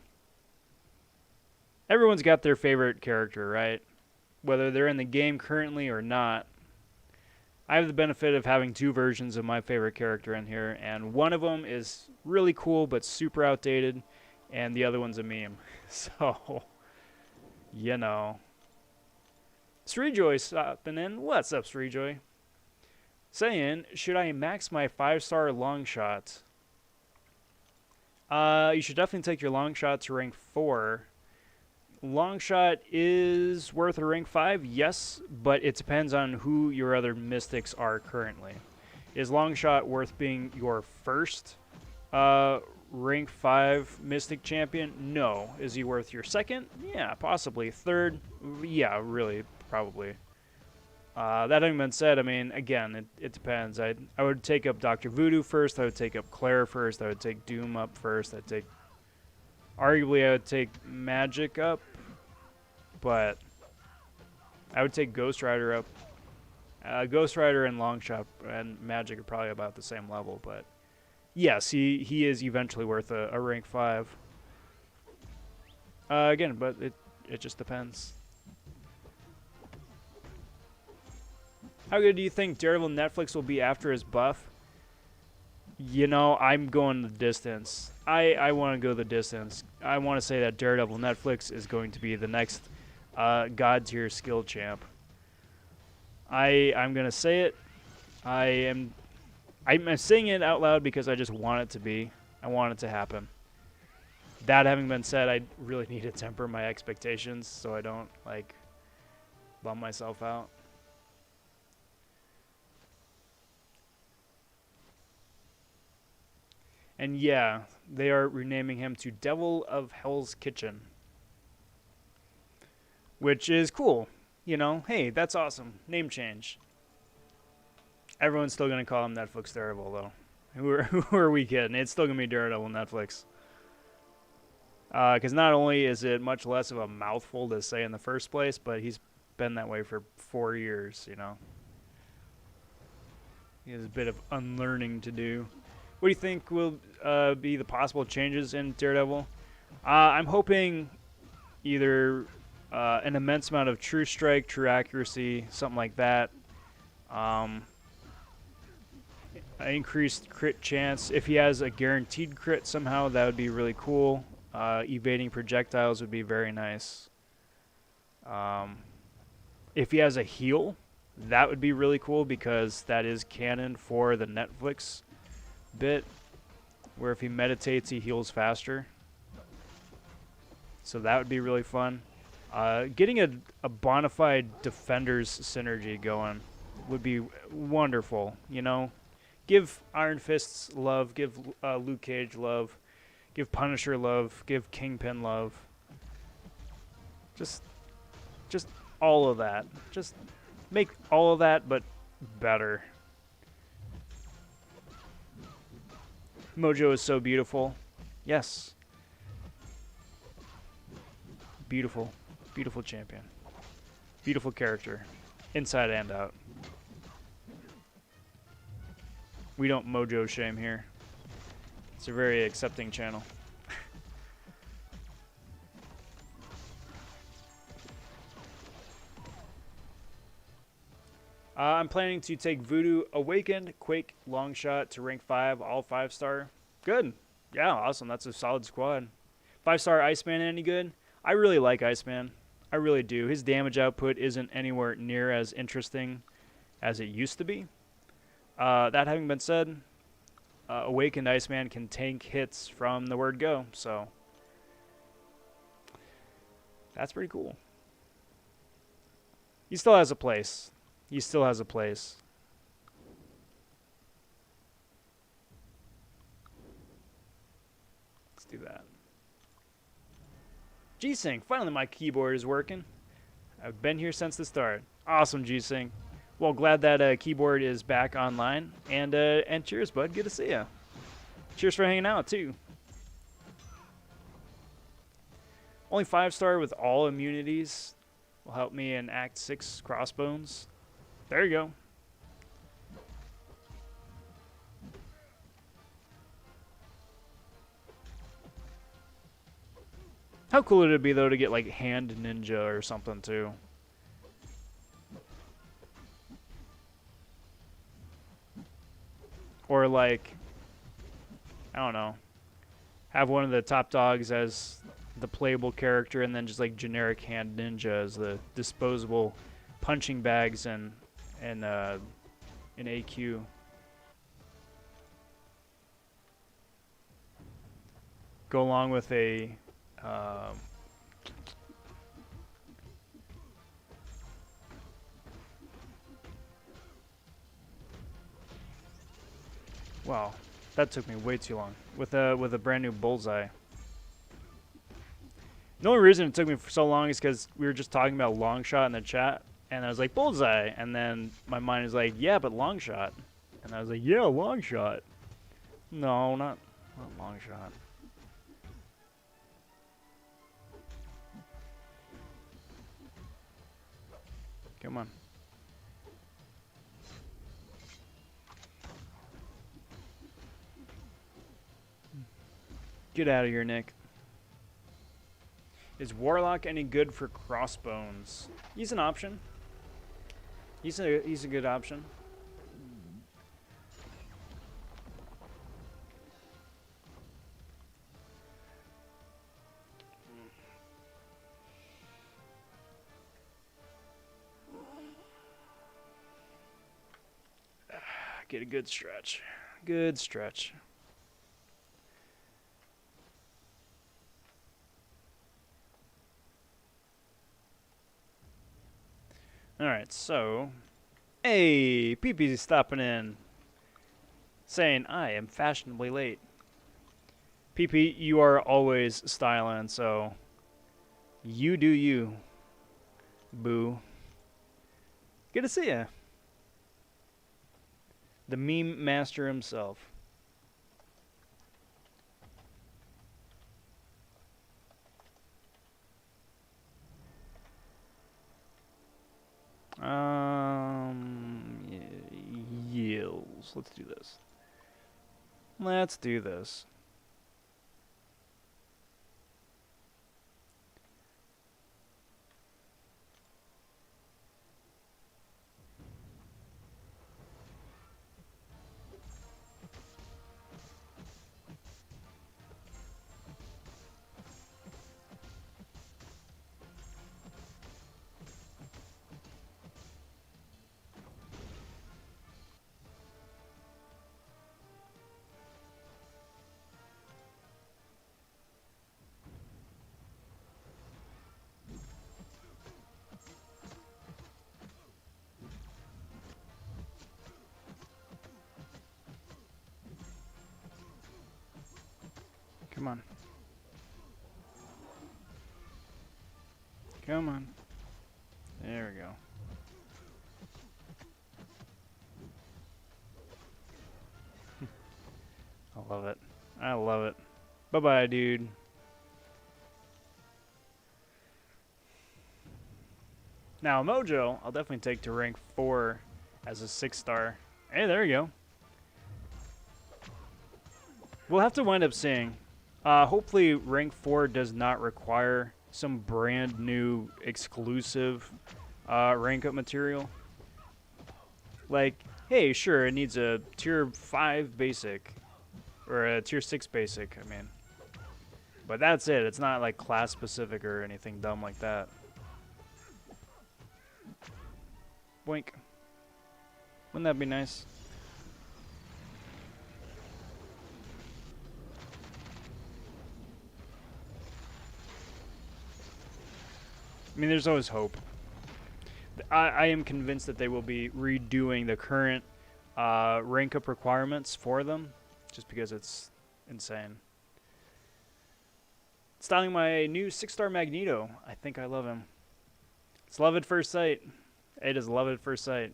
Everyone's got their favorite character, right? Whether they're in the game currently or not. I have the benefit of having 2 versions of my favorite character in here, and one of them is really cool but super outdated, and the other one's a meme. So, you know. Sreejoy stopping in. What's up, Sreejoy? Saying, should I max my 5-star long shot? You should definitely take your long shot to rank 4. Long shot is worth a rank 5, yes, but it depends on who your other mystics are currently. Is long shot worth being your first rank 5 mystic champion? No. Is he worth your second? Yeah, possibly. Third? Yeah, really, probably. That having been said, I mean, again, it depends. I would take up Dr. Voodoo first. I would take up Claire first. I would take Doom up first. Arguably, I would take Magic up, but I would take Ghost Rider up. Ghost Rider and Longshot and Magic are probably about the same level, but yes, he is eventually worth a rank 5. Again, but it just depends. How good do you think Daredevil Netflix will be after his buff? You know, I'm going the distance. I want to go the distance. I want to say that Daredevil Netflix is going to be the next God tier skill champ. I'm going to say it. I'm saying it out loud because I just want it to be. I want it to happen. That having been said, I really need to temper my expectations so I don't, like, bum myself out. And yeah, they are renaming him to Devil of Hell's Kitchen. Which is cool. You know, hey, that's awesome. Name change. Everyone's still going to call him Netflix Daredevil, though. Who are we kidding? It's still going to be Daredevil Netflix. Because not only is it much less of a mouthful to say in the first place, but he's been that way for 4 years, you know. He has a bit of unlearning to do. What do you think will be the possible changes in Daredevil? I'm hoping either an immense amount of true strike, true accuracy, something like that. Um, an increased crit chance. If he has a guaranteed crit somehow, that would be really cool. Evading projectiles would be very nice. If he has a heal, that would be really cool because that is canon for the Netflix bit, where if he meditates, he heals faster. So that would be really fun. Getting a bona fide Defenders synergy going would be wonderful, you know? Give Iron Fists love, give Luke Cage love, give Punisher love, give Kingpin love. Just all of that. Just make all of that, but better. Mojo is so beautiful. Yes. Beautiful. Beautiful champion. Beautiful character. Inside and out. We don't Mojo shame here. It's a very accepting channel. I'm planning to take Voodoo Awakened, Quake, Longshot to rank 5, all 5-star. Good. Yeah, awesome. That's a solid squad. 5-star Iceman any good? I really like Iceman. I really do. His damage output isn't anywhere near as interesting as it used to be. That having been said, Awakened Iceman can tank hits from the word go, so that's pretty cool. He still has a place. He still has a place. Let's do that. G-Sync, finally my keyboard is working. I've been here since the start. Awesome, G-Sync. Well, glad that keyboard is back online. And cheers, bud. Good to see ya. Cheers for hanging out, too. Only 5-star with all immunities will help me in Act 6 Crossbones. There you go. How cool would it be, though, to get, like, Hand Ninja or something, too? Or, like, I don't know, have one of the top dogs as the playable character and then just, like, generic Hand Ninja as the disposable punching bags and in AQ. Go along with a wow, that took me way too long. With a brand new bullseye. The only reason it took me for so long is because we were just talking about long shot in the chat, and I was like bullseye, and then my mind is like, yeah, but long shot, and I was like, yeah, long shot. No, not long shot. Come on. Get out of here, Nick. Is Warlock any good for Crossbones? He's an option. He's a good option. Get a good stretch. Good stretch. Alright, so hey, PP's stopping in, saying I am fashionably late. PP, you are always styling, so you do you, boo. Good to see ya. The meme master himself. Yields. Let's do this. Let's do this. Come on. Come on. There we go. I love it. I love it. Bye-bye, dude. Now, Mojo, I'll definitely take to rank 4 as a 6-star. Hey, there you go. We'll have to wind up seeing. Hopefully, rank 4 does not require some brand new exclusive rank up material. Like, hey, sure, it needs a tier 5 basic. Or a tier 6 basic, I mean. But that's it. It's not like class specific or anything dumb like that. Boink. Wouldn't that be nice? I mean, there's always hope. I am convinced that they will be redoing the current rank up requirements for them, just because it's insane. Styling my new 6-star Magneto. I think I love him. It's love at first sight. It is love at first sight.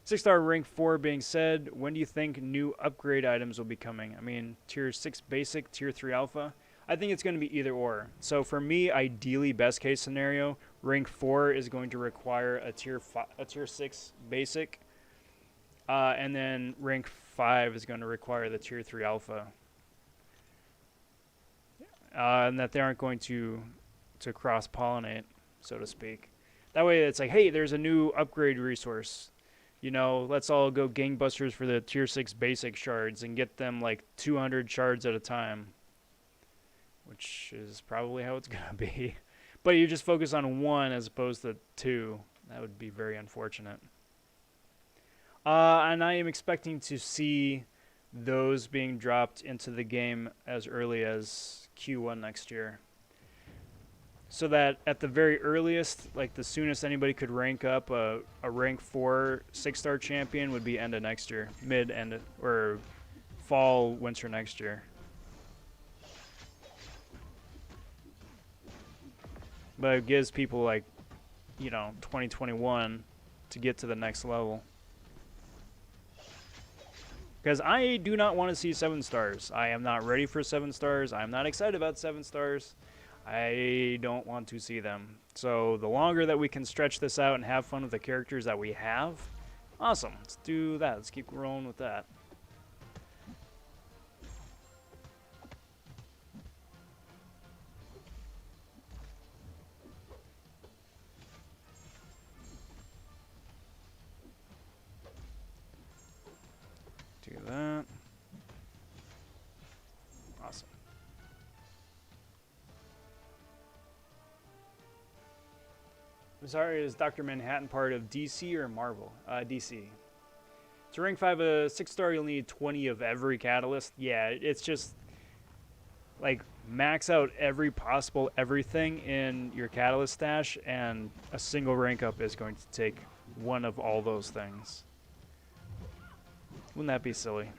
6-star rank 4 being said, when do you think new upgrade items will be coming? I mean, tier 6 basic, tier 3 alpha. I think it's going to be either or. So for me, ideally, best case scenario, rank 4 is going to require a tier 6 basic. And then rank 5 is going to require the tier 3 alpha. And that they aren't going to cross-pollinate, so to speak. That way it's like, hey, there's a new upgrade resource. You know, let's all go gangbusters for the tier 6 basic shards and get them like 200 shards at a time. Which is probably how it's going to be. But you just focus on 1 as opposed to 2. That would be very unfortunate. And I am expecting to see those being dropped into the game as early as Q1 next year. So that at the very earliest, like the soonest anybody could rank up a rank 4 6-star champion would be end of next year. Mid-end or fall, winter next year. But it gives people like, 2021 to get to the next level. Because I do not want to see 7 stars. I am not ready for 7 stars. I'm not excited about 7 stars. I don't want to see them. So the longer that we can stretch this out and have fun with the characters that we have, awesome. Let's do that. Let's keep rolling with that. Do that. Awesome. I'm sorry, is Dr. Manhattan part of DC or Marvel? DC. To rank 5 a 6-star, you'll need 20 of every catalyst. Yeah, it's just like max out every possible everything in your catalyst stash, and a single rank up is going to take one of all those things. Wouldn't that be silly?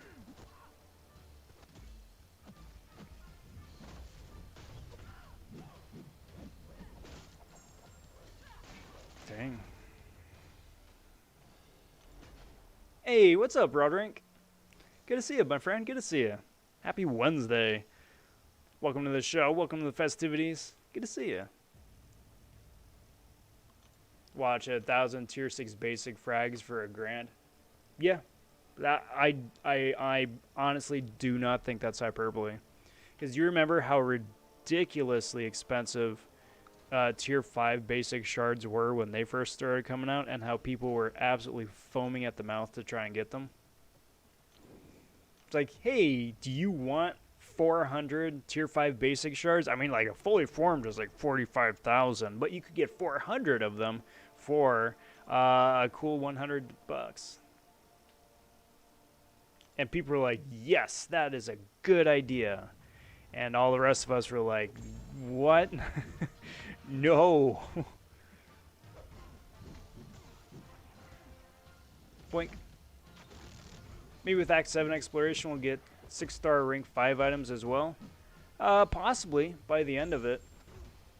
Dang. Hey, what's up, Roderick? Good to see you, my friend. Good to see you. Happy Wednesday. Welcome to the show. Welcome to the festivities. Good to see you. Watch 1,000 tier 6 basic frags for $1,000. Yeah. That I honestly do not think that's hyperbole. Because you remember how ridiculously expensive tier 5 basic shards were when they first started coming out, and how people were absolutely foaming at the mouth to try and get them. It's like, hey, do you want 400 tier 5 basic shards? I mean, like a fully formed is like 45,000, but you could get 400 of them for a cool $100. And people were like, yes, that is a good idea. And all the rest of us were like, what? No. Boink. Maybe with Act 7 Exploration we'll get 6-star rank 5 items as well. Possibly by the end of it.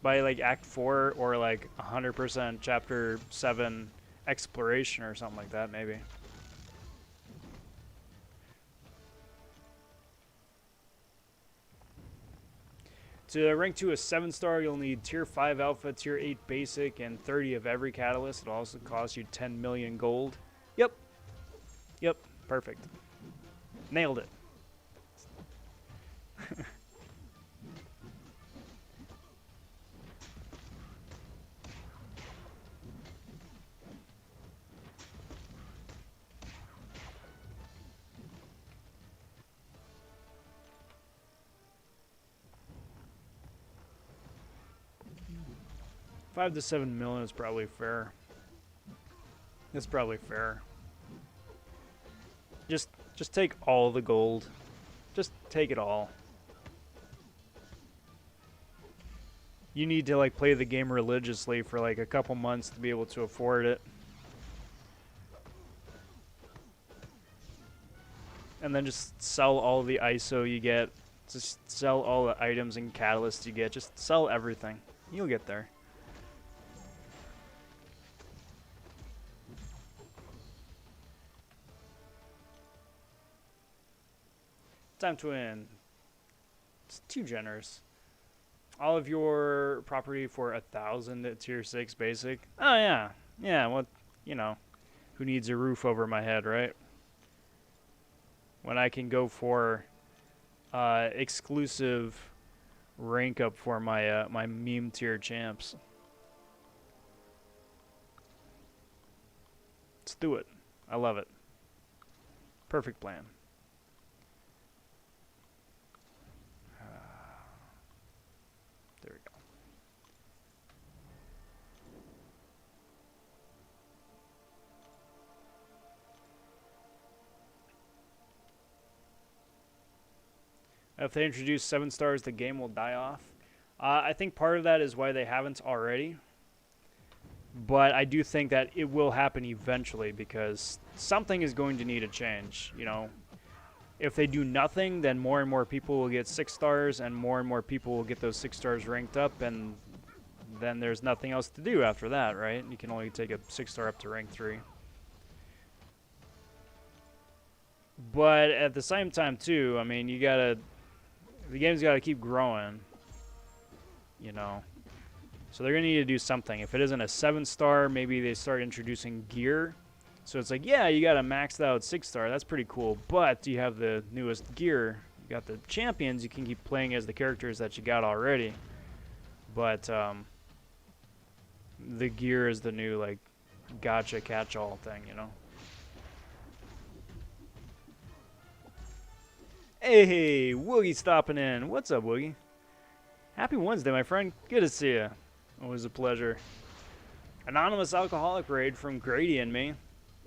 By like Act 4 or like 100% Chapter 7 exploration or something like that, maybe. To rank 2 a 7-star, you'll need Tier 5 Alpha, Tier 8 Basic, and 30 of every catalyst. It'll also cost you 10 million gold. Yep. Yep. Perfect. Nailed it. 5 to 7 million is probably fair. It's probably fair. Just take all the gold. Just take it all. You need to like play the game religiously for like a couple months to be able to afford it. And then just sell all the ISO you get. Just sell all the items and catalysts you get. Just sell everything. You'll get there. Time to win. It's too generous. All of your property for 1,000 at Tier 6 Basic. Oh yeah. Yeah, what, you know, who needs a roof over my head, right? When I can go for exclusive rank up for my my meme tier champs. Let's do it. I love it. Perfect plan. There we go. If they introduce 7 stars, the game will die off. I think part of that is why they haven't already. But I do think that it will happen eventually because something is going to need a change. You know, if they do nothing, then more and more people will get 6 stars and more people will get those 6 stars ranked up, and then there's nothing else to do after that, right? You can only take a 6 star up to rank 3. But at the same time, too, I mean, the game's gotta keep growing, you know. So they're gonna need to do something. If it isn't a 7 star, maybe they start introducing gear. So it's like, yeah, you got a maxed out 6 star. That's pretty cool. But do you have the newest gear? You got the champions. You can keep playing as the characters that you got already. But the gear is the new like gotcha catch-all thing, you know. Hey, Woogie stopping in. What's up, Woogie? Happy Wednesday, my friend. Good to see you. Always a pleasure. Anonymous Alcoholic Raid from Grady and me.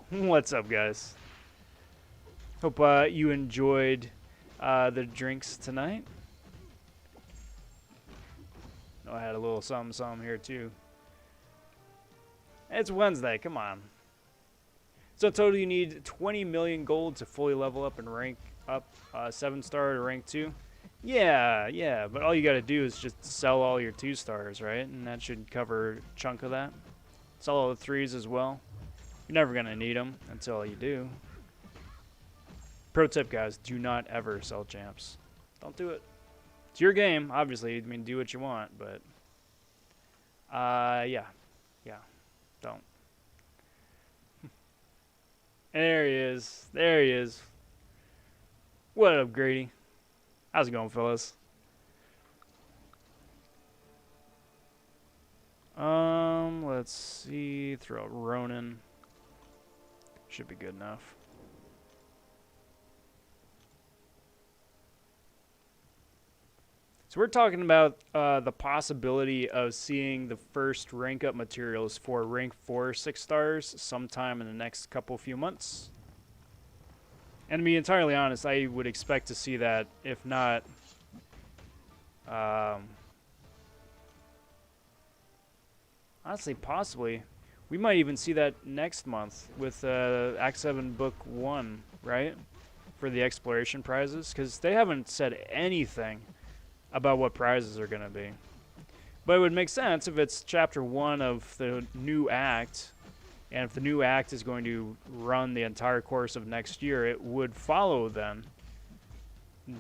What's up, guys? Hope you enjoyed the drinks tonight. Oh, I had a little something here, too. It's Wednesday. Come on. So, total, you need 20 million gold to fully level up and rank up 7 star to rank 2. Yeah, but all you gotta do is just sell all your 2 stars, right? And that should cover a chunk of that. Sell all the 3s as well. You're never gonna need them until you do. Pro tip, guys, do not ever sell champs. Don't do it. It's your game, obviously. I mean, do what you want, but yeah, don't. There he is. There he is. What up, Grady? How's it going, fellas? Let's see. Throw out Ronin. Should be good enough. So we're talking about the possibility of seeing the first rank up materials for rank 4 6 stars sometime in the next few months. And to be entirely honest, I would expect to see that, if not honestly, possibly. We might even see that next month with Act 7 Book 1, right? For the exploration prizes, because they haven't said anything about what prizes are going to be. But it would make sense if it's chapter 1 of the new act, and if the new act is going to run the entire course of next year, it would follow then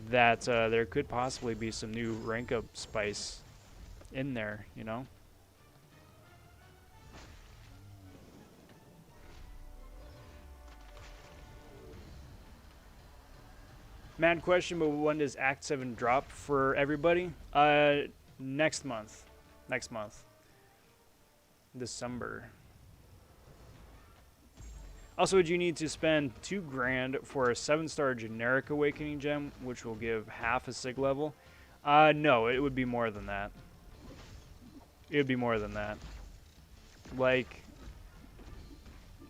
that there could possibly be some new rank up spice in there, you know? Mad question, but when does Act 7 drop for everybody? Next month. Next month. December. Also, would you need to spend $2,000 for a 7-star generic awakening gem, which will give half a sig level? No, it would be more than that. It would be more than that. Like,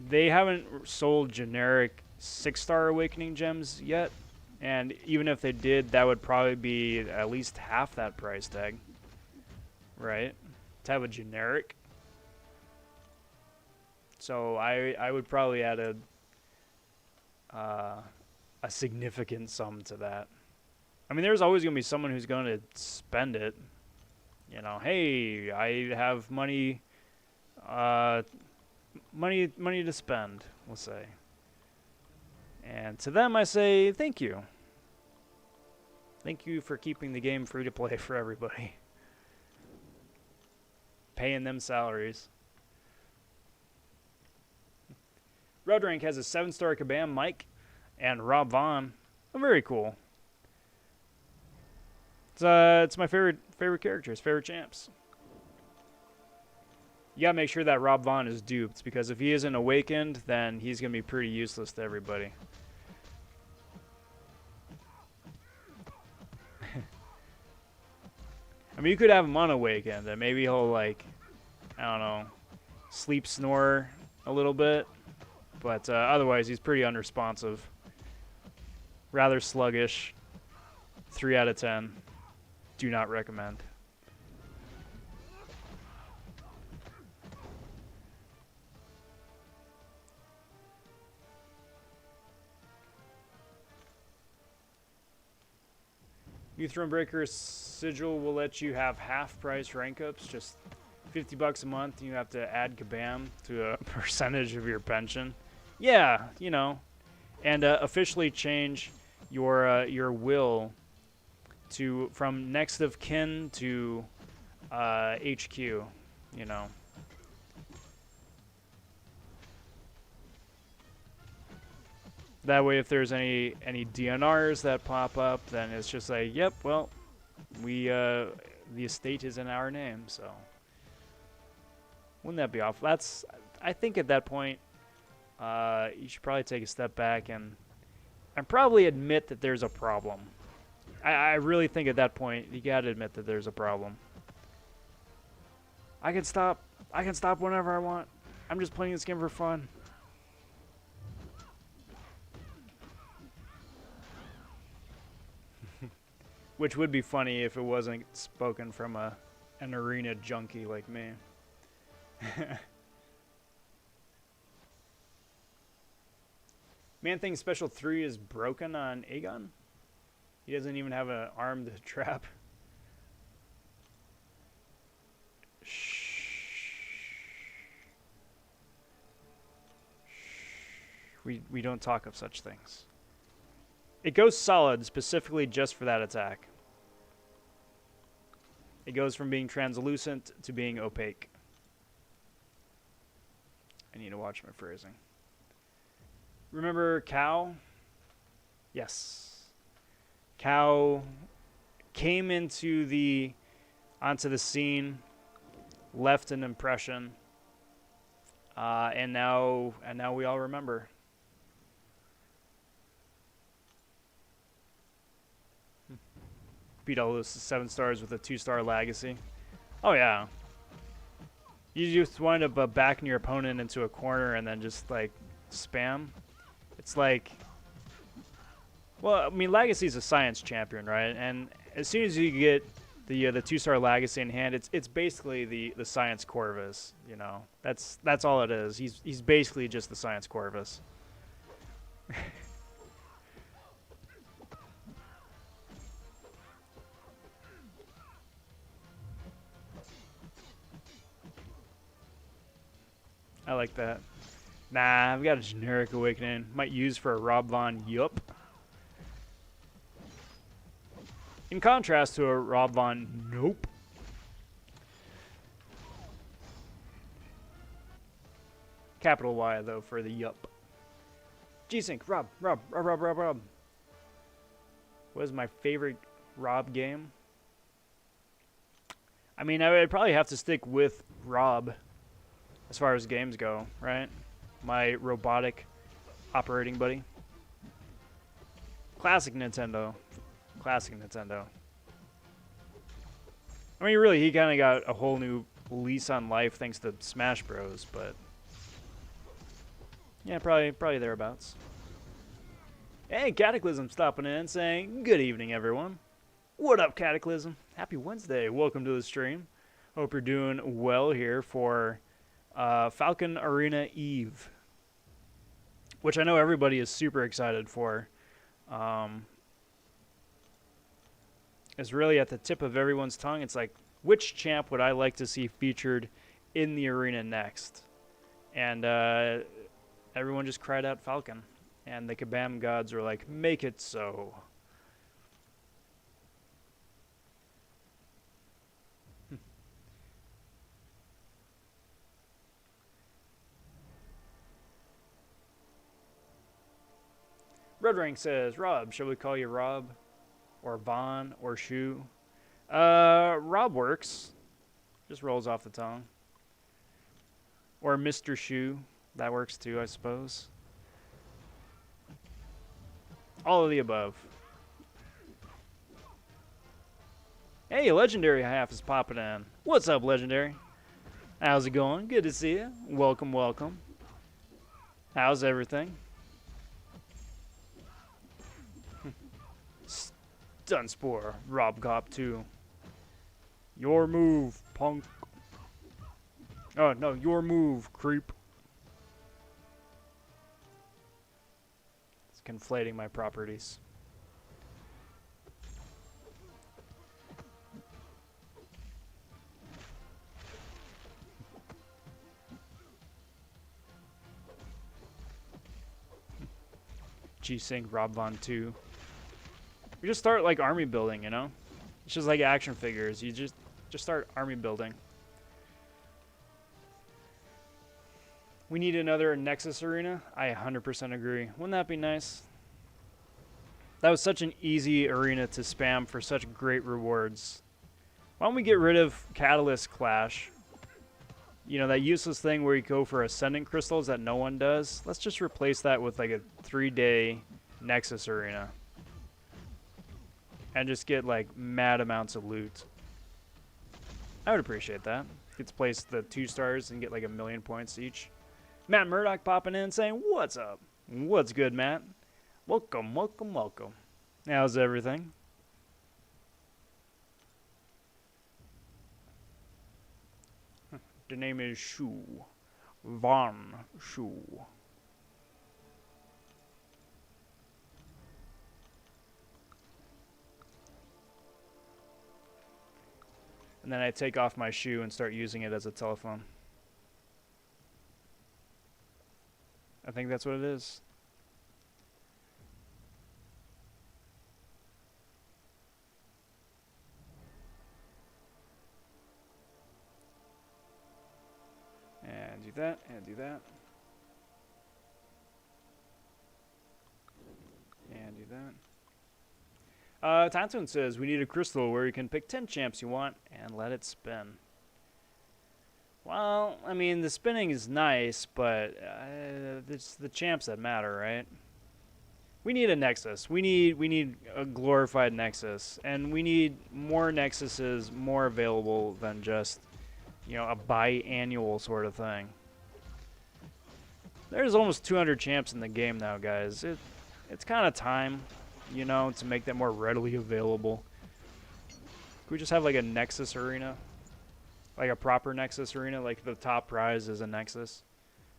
they haven't sold generic 6-star awakening gems yet. And even if they did, that would probably be at least half that price tag. Right? To have a generic. So I would probably add a significant sum to that. I mean, there's always going to be someone who's going to spend it. You know, hey, I have money to spend, we'll say. And to them I say, thank you. Thank you for keeping the game free to play for everybody. Paying them salaries. Red Rank has a 7-star Kabam Mike and Rob Vaughn. Oh, very cool. It's my favorite characters, favorite champs. You gotta make sure that Rob Vaughn is duped, because if he isn't awakened, then he's gonna be pretty useless to everybody. I mean, you could have him unawakened, and maybe he'll, like, I don't know, sleep snore a little bit. But otherwise, he's pretty unresponsive. Rather sluggish. 3 out of 10. Do not recommend. New Thronebreaker Sigil will let you have half-price rank ups, just $50 a month. You have to add Kabam to a percentage of your pension. Yeah, you know, and officially change your will to from next of kin to HQ. You know. That way, if there's any DNRs that pop up, then it's just like, yep, well, we the estate is in our name, so wouldn't that be awful? That's, I think at that point, you should probably take a step back and probably admit that there's a problem. I really think at that point you gotta admit that there's a problem. I can stop whenever I want. I'm just playing this game for fun. Which would be funny if it wasn't spoken from an arena junkie like me. Man thinks Special 3 is broken on Aegon? He doesn't even have an armed trap. We don't talk of such things. It goes solid specifically just for that attack. It goes from being translucent to being opaque. I need to watch my phrasing. Remember Cow? Yes. Cow came onto the scene, left an impression, and now we all remember. Beat all those 7 stars with a 2-star legacy. Oh yeah. You just wind up backing your opponent into a corner and then just like spam. It's like, well, I mean, Legacy is a science champion, right? And as soon as you get the 2-star Legacy in hand, it's basically the science Corvus. You know, that's all it is. He's basically just the science Corvus. I like that. Nah, I've got a generic awakening. Might use for a Rob Von Yup. In contrast to a Rob Von Nope. Capital Y, though, for the Yup. G-Sync, Rob. What is my favorite Rob game? I mean, I would probably have to stick with Rob as far as games go, right? My robotic operating buddy. Classic Nintendo. Classic Nintendo. I mean, really, he kind of got a whole new lease on life thanks to Smash Bros, but yeah, probably thereabouts. Hey, Cataclysm stopping in saying, good evening, everyone. What up, Cataclysm? Happy Wednesday. Welcome to the stream. Hope you're doing well here for Falcon Arena Eve, which I know everybody is super excited for. It's really at the tip of everyone's tongue. It's like, which champ would I like to see featured in the arena next? And everyone just cried out Falcon. And the Kabam gods were like, make it so. Red Rank says, Rob, shall we call you Rob? Or Von? Or Shoe? Rob works. Just rolls off the tongue. Or Mr. Shoe. That works too, I suppose. All of the above. Hey, Legendary Half is popping in. What's up, Legendary? How's it going? Good to see you. Welcome, welcome. How's everything? Dunspore, Rob Cop 2. Your move, punk. Oh, no, your move, creep. It's conflating my properties. G-Sync, Rob Von 2. We just start like army building, you know? It's just like action figures. You just start army building. We need another Nexus arena. I 100% agree. Wouldn't that be nice? That was such an easy arena to spam for such great rewards. Why don't we get rid of Catalyst Clash? You know, that useless thing where you go for Ascendant Crystals that no one does. Let's just replace that with like a 3-day Nexus arena. And just get like mad amounts of loot. I would appreciate that. Get to place the 2 stars and get like 1,000,000 points each. Matt Murdoch popping in saying, what's up? What's good, Matt? Welcome, welcome, welcome. How's everything? The name is Shu. vonShoe. And then I take off my shoe and start using it as a telephone. I think that's what it is. And do that, and do that. And do that. Tantoon says, we need a crystal where you can pick 10 champs you want and let it spin. Well, I mean, the spinning is nice, but it's the champs that matter, right? We need a Nexus. We need a glorified Nexus. And we need more Nexuses more available than just, you know, a biannual sort of thing. There's almost 200 champs in the game now, guys. It's kind of time, you know, to make that more readily available. Could we just have like a Nexus arena? Like a proper Nexus arena, like the top prize is a Nexus.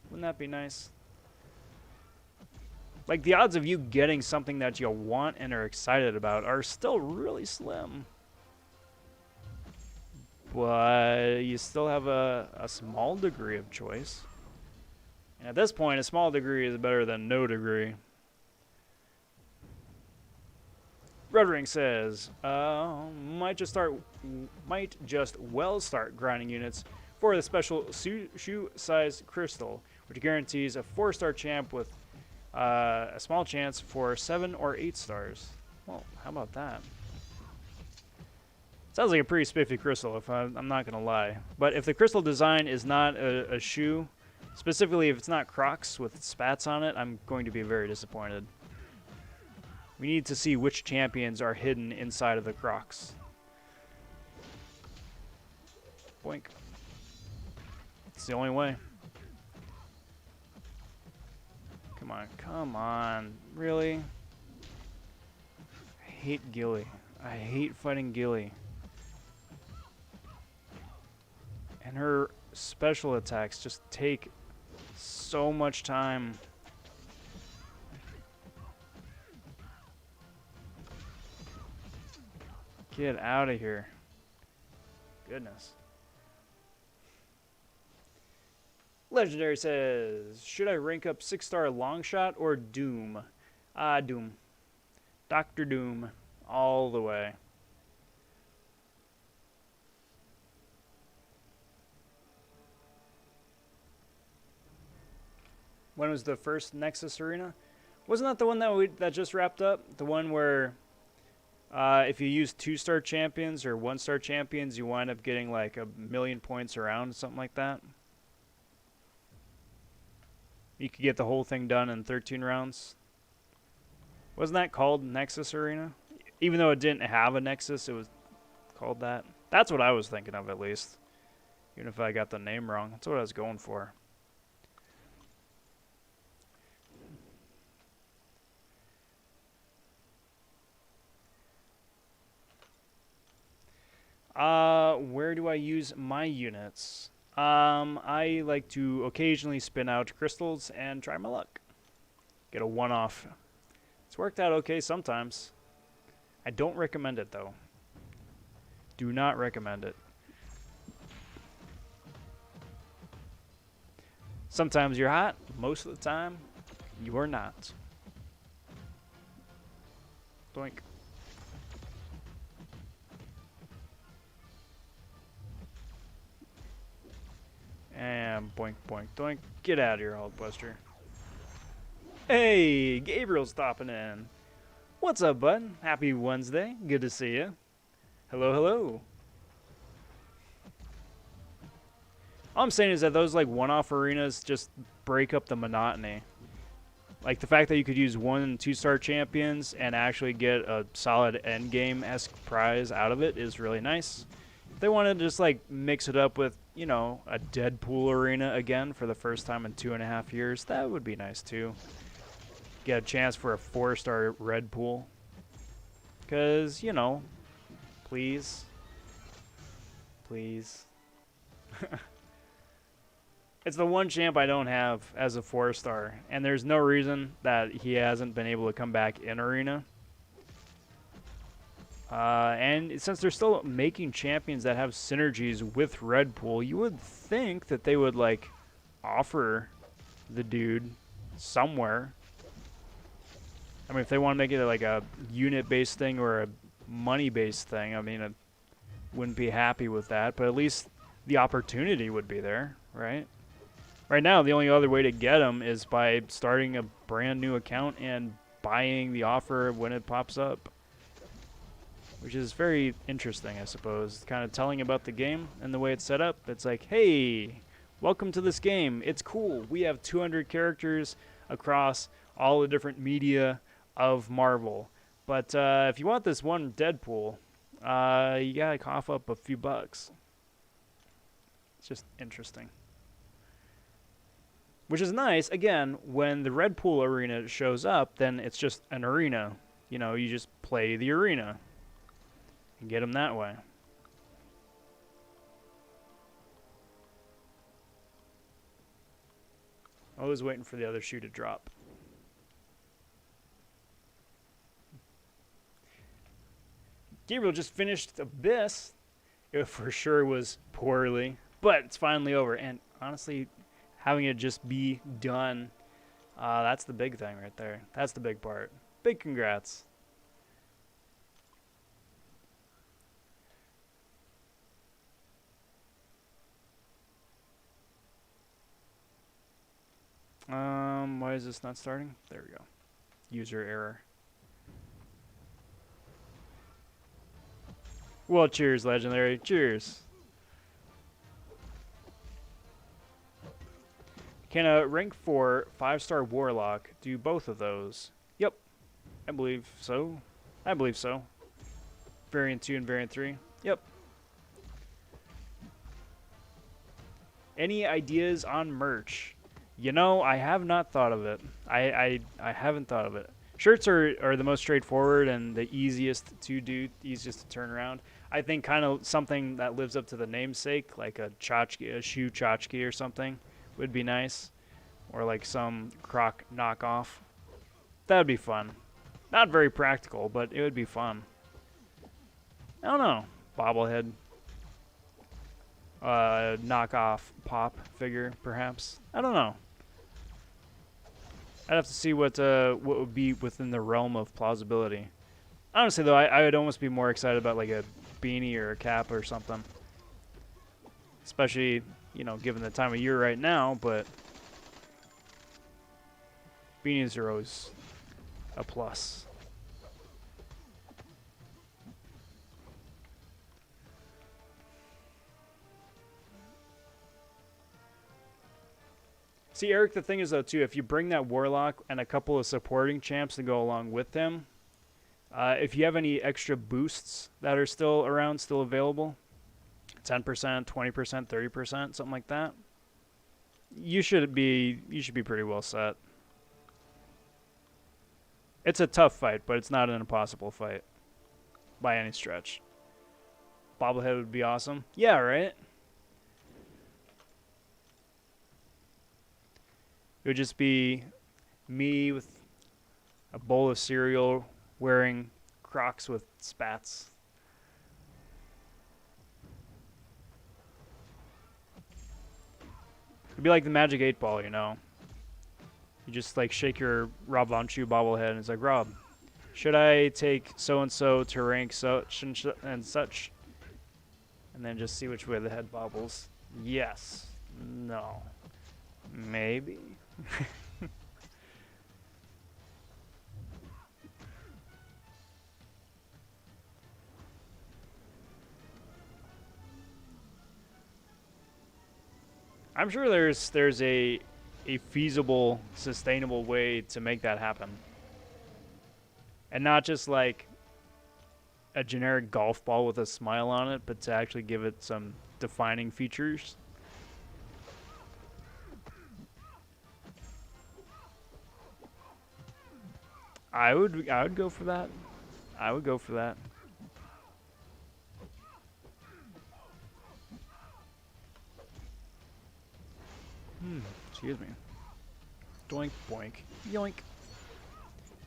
Wouldn't that be nice? Like the odds of you getting something that you want and are excited about are still really slim. But you still have a small degree of choice. And at this point, a small degree is better than no degree. Ruddering says, might just well start grinding units for the special shoe size crystal, which guarantees a 4-star champ with a small chance for 7 or 8 stars. Well, how about that? Sounds like a pretty spiffy crystal, if I'm not gonna lie. But if the crystal design is not a shoe, specifically if it's not Crocs with spats on it, I'm going to be very disappointed. We need to see which champions are hidden inside of the Crocs. Boink. It's the only way. Come on, come on. Really? I hate Gilly. I hate fighting Gilly. And her special attacks just take so much time. Get out of here. Goodness. Legendary says, should I rank up 6-star Longshot or Doom? Doom. Dr. Doom. All the way. When was the first Nexus Arena? Wasn't that the one that just wrapped up? The one where if you use 2-star champions or 1-star champions, you wind up getting like 1,000,000 points around, something like that. You could get the whole thing done in 13 rounds. Wasn't that called Nexus Arena? Even though it didn't have a Nexus, it was called that. That's what I was thinking of, at least. Even if I got the name wrong. That's what I was going for. Where do I use my units? I like to occasionally spin out crystals and try my luck. Get a one-off. It's worked out okay sometimes. I don't recommend it, though. Do not recommend it. Sometimes you're hot. Most of the time, you are not. Doink. And boink, boink, doink. Get out of here, Hulkbuster. Hey, Gabriel's stopping in. What's up, bud? Happy Wednesday. Good to see you. Hello, hello. All I'm saying is that those like one-off arenas just break up the monotony. Like the fact that you could use 1- and 2-star champions and actually get a solid endgame-esque prize out of it is really nice. If they want to just like mix it up with, you know, a Deadpool arena again for the first time in 2.5 years, that would be nice too. Get a chance for a 4-star red pool. Because, you know, please. Please. It's the one champ I don't have as a 4-star, and there's no reason that he hasn't been able to come back in arena. And since they're still making champions that have synergies with Red Pool, you would think that they would like offer the dude somewhere. I mean, if they want to make it like a unit-based thing or a money-based thing, I mean, I wouldn't be happy with that, but at least the opportunity would be there, right? Right now, the only other way to get them is by starting a brand new account and buying the offer when it pops up. Which is very interesting, I suppose. Kind of telling about the game and the way it's set up. It's like, hey, welcome to this game. It's cool. We have 200 characters across all the different media of Marvel. But if you want this one Deadpool, you gotta cough up a few bucks. It's just interesting. Which is nice. Again, when the Red Pool arena shows up, then it's just an arena. You know, you just play the arena. And get them that way. Always waiting for the other shoe to drop. Gabriel just finished Abyss. It for sure was poorly, but it's finally over. And honestly, having it just be done, that's the big thing right there. That's the big part. Big congrats. Why is this not starting? There we go. User error. Well, cheers, Legendary. Cheers. Can a rank 4 5-star Warlock do both of those? Yep. I believe so. I believe so. Variant 2 and Variant 3. Yep. Any ideas on merch? You know, I have not thought of it. I haven't thought of it. Shirts are the most straightforward and the easiest to do, easiest to turn around. I think kind of something that lives up to the namesake, like a tchotchke, a shoe tchotchke or something, would be nice. Or like some Croc knockoff. That would be fun. Not very practical, but it would be fun. I don't know. Bobblehead. Knockoff pop figure, perhaps. I don't know. I'd have to see what would be within the realm of plausibility. Honestly, though, I would almost be more excited about like a beanie or a cap or something. Especially, you know, given the time of year right now, but beanies are always a plus. See, Eric, the thing is, though, too, if you bring that Warlock and a couple of supporting champs to go along with him, if you have any extra boosts that are still around, still available, 10%, 20%, 30%, something like that, you should be pretty well set. It's a tough fight, but it's not an impossible fight by any stretch. Bobblehead would be awesome. Yeah, right? It would just be me with a bowl of cereal wearing Crocs with spats. It'd be like the Magic 8 Ball, you know? You just like shake your Rob vonShoe bobblehead and it's like, Rob, should I take so-and-so to rank such and such? And then just see which way the head bobbles. Yes. No. Maybe. I'm sure there's a feasible, sustainable way to make that happen. And not just like a generic golf ball with a smile on it, but to actually give it some defining features. I would go for that. I would go for that. Excuse me. Doink, boink, yoink.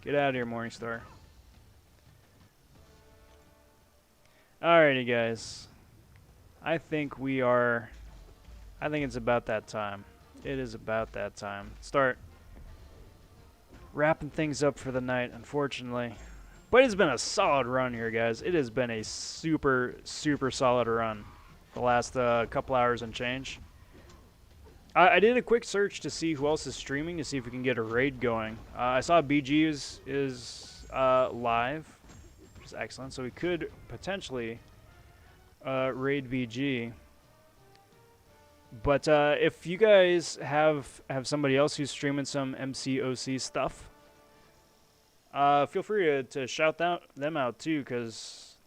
Get out of here, Morningstar. Alrighty, guys. I think it's about that time. It is about that time. Start wrapping things up for the night, unfortunately. But it's been a solid run here, guys. It has been a super, super solid run the last couple hours and change. I did a quick search to see who else is streaming to see if we can get a raid going. I saw BG is live, which is excellent. So we could potentially raid BG. But if you guys have somebody else who's streaming some MCOC stuff, feel free to shout them out too, because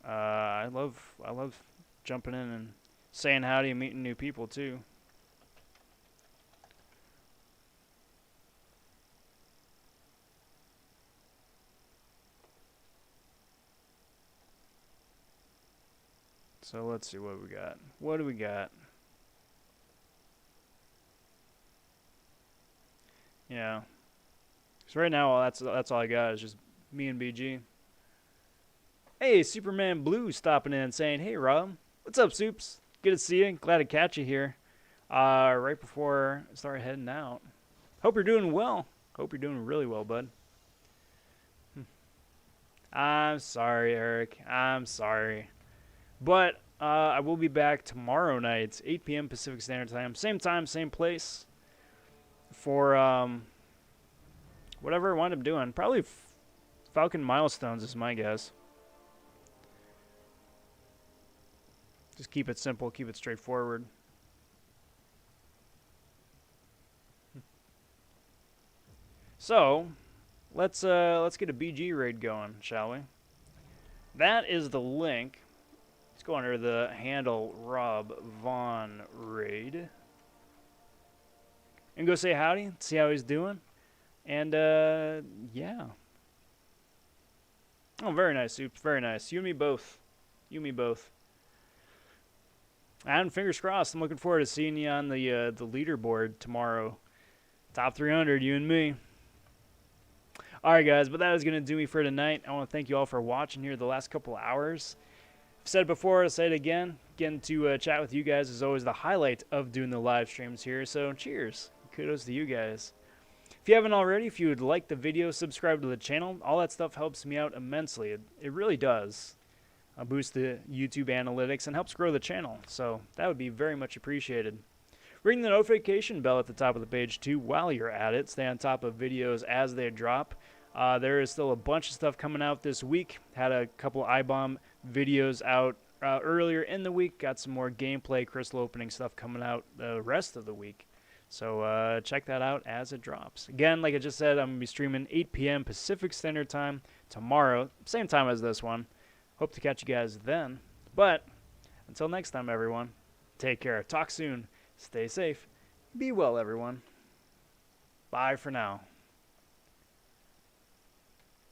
I love jumping in and saying howdy and meeting new people too. So let's see what we got. What do we got? Yeah. So right now, that's all I got is just me and BG. Hey, Superman Blue stopping in and saying, "Hey, Rob, what's up, Soups? Good to see you. Glad to catch you here. right before I start heading out. Hope you're doing well. Hope you're doing really well, bud. I'm sorry, Eric. I'm sorry. But I will be back tomorrow night, 8 p.m. Pacific Standard time, same place, for whatever I wind up doing. Probably Falcon Milestones is my guess. Just keep it simple, keep it straightforward. So, let's get a BG raid going, shall we? That is the link. Let's go under the handle Rob Von Raid and go say howdy, see how he's doing, and yeah. Oh, very nice, Soups. Very nice. You and me both. You and me both. And fingers crossed. I'm looking forward to seeing you on the leaderboard tomorrow. Top 300, you and me. Alright guys, but that is going to do me for tonight. I want to thank you all for watching here the last couple hours. I've said it before, I'll say it again. Getting to chat with you guys is always the highlight of doing the live streams here, so cheers. Kudos to you guys. If you haven't already, if you would like the video, subscribe to the channel. All that stuff helps me out immensely. It really does. Boost the YouTube analytics and helps grow the channel, so that would be very much appreciated. Ring the notification bell at the top of the page too while you're at it. Stay on top of videos as they drop. There is still a bunch of stuff coming out this week. Had a couple iBomb videos out earlier in the week. Got some more gameplay, crystal opening stuff coming out the rest of the week. So check that out as it drops. Again, like I just said, I'm going to be streaming 8 p.m. Pacific Standard Time tomorrow. Same time as this one. Hope to catch you guys then. But until next time, everyone, take care. Talk soon. Stay safe. Be well, everyone. Bye for now.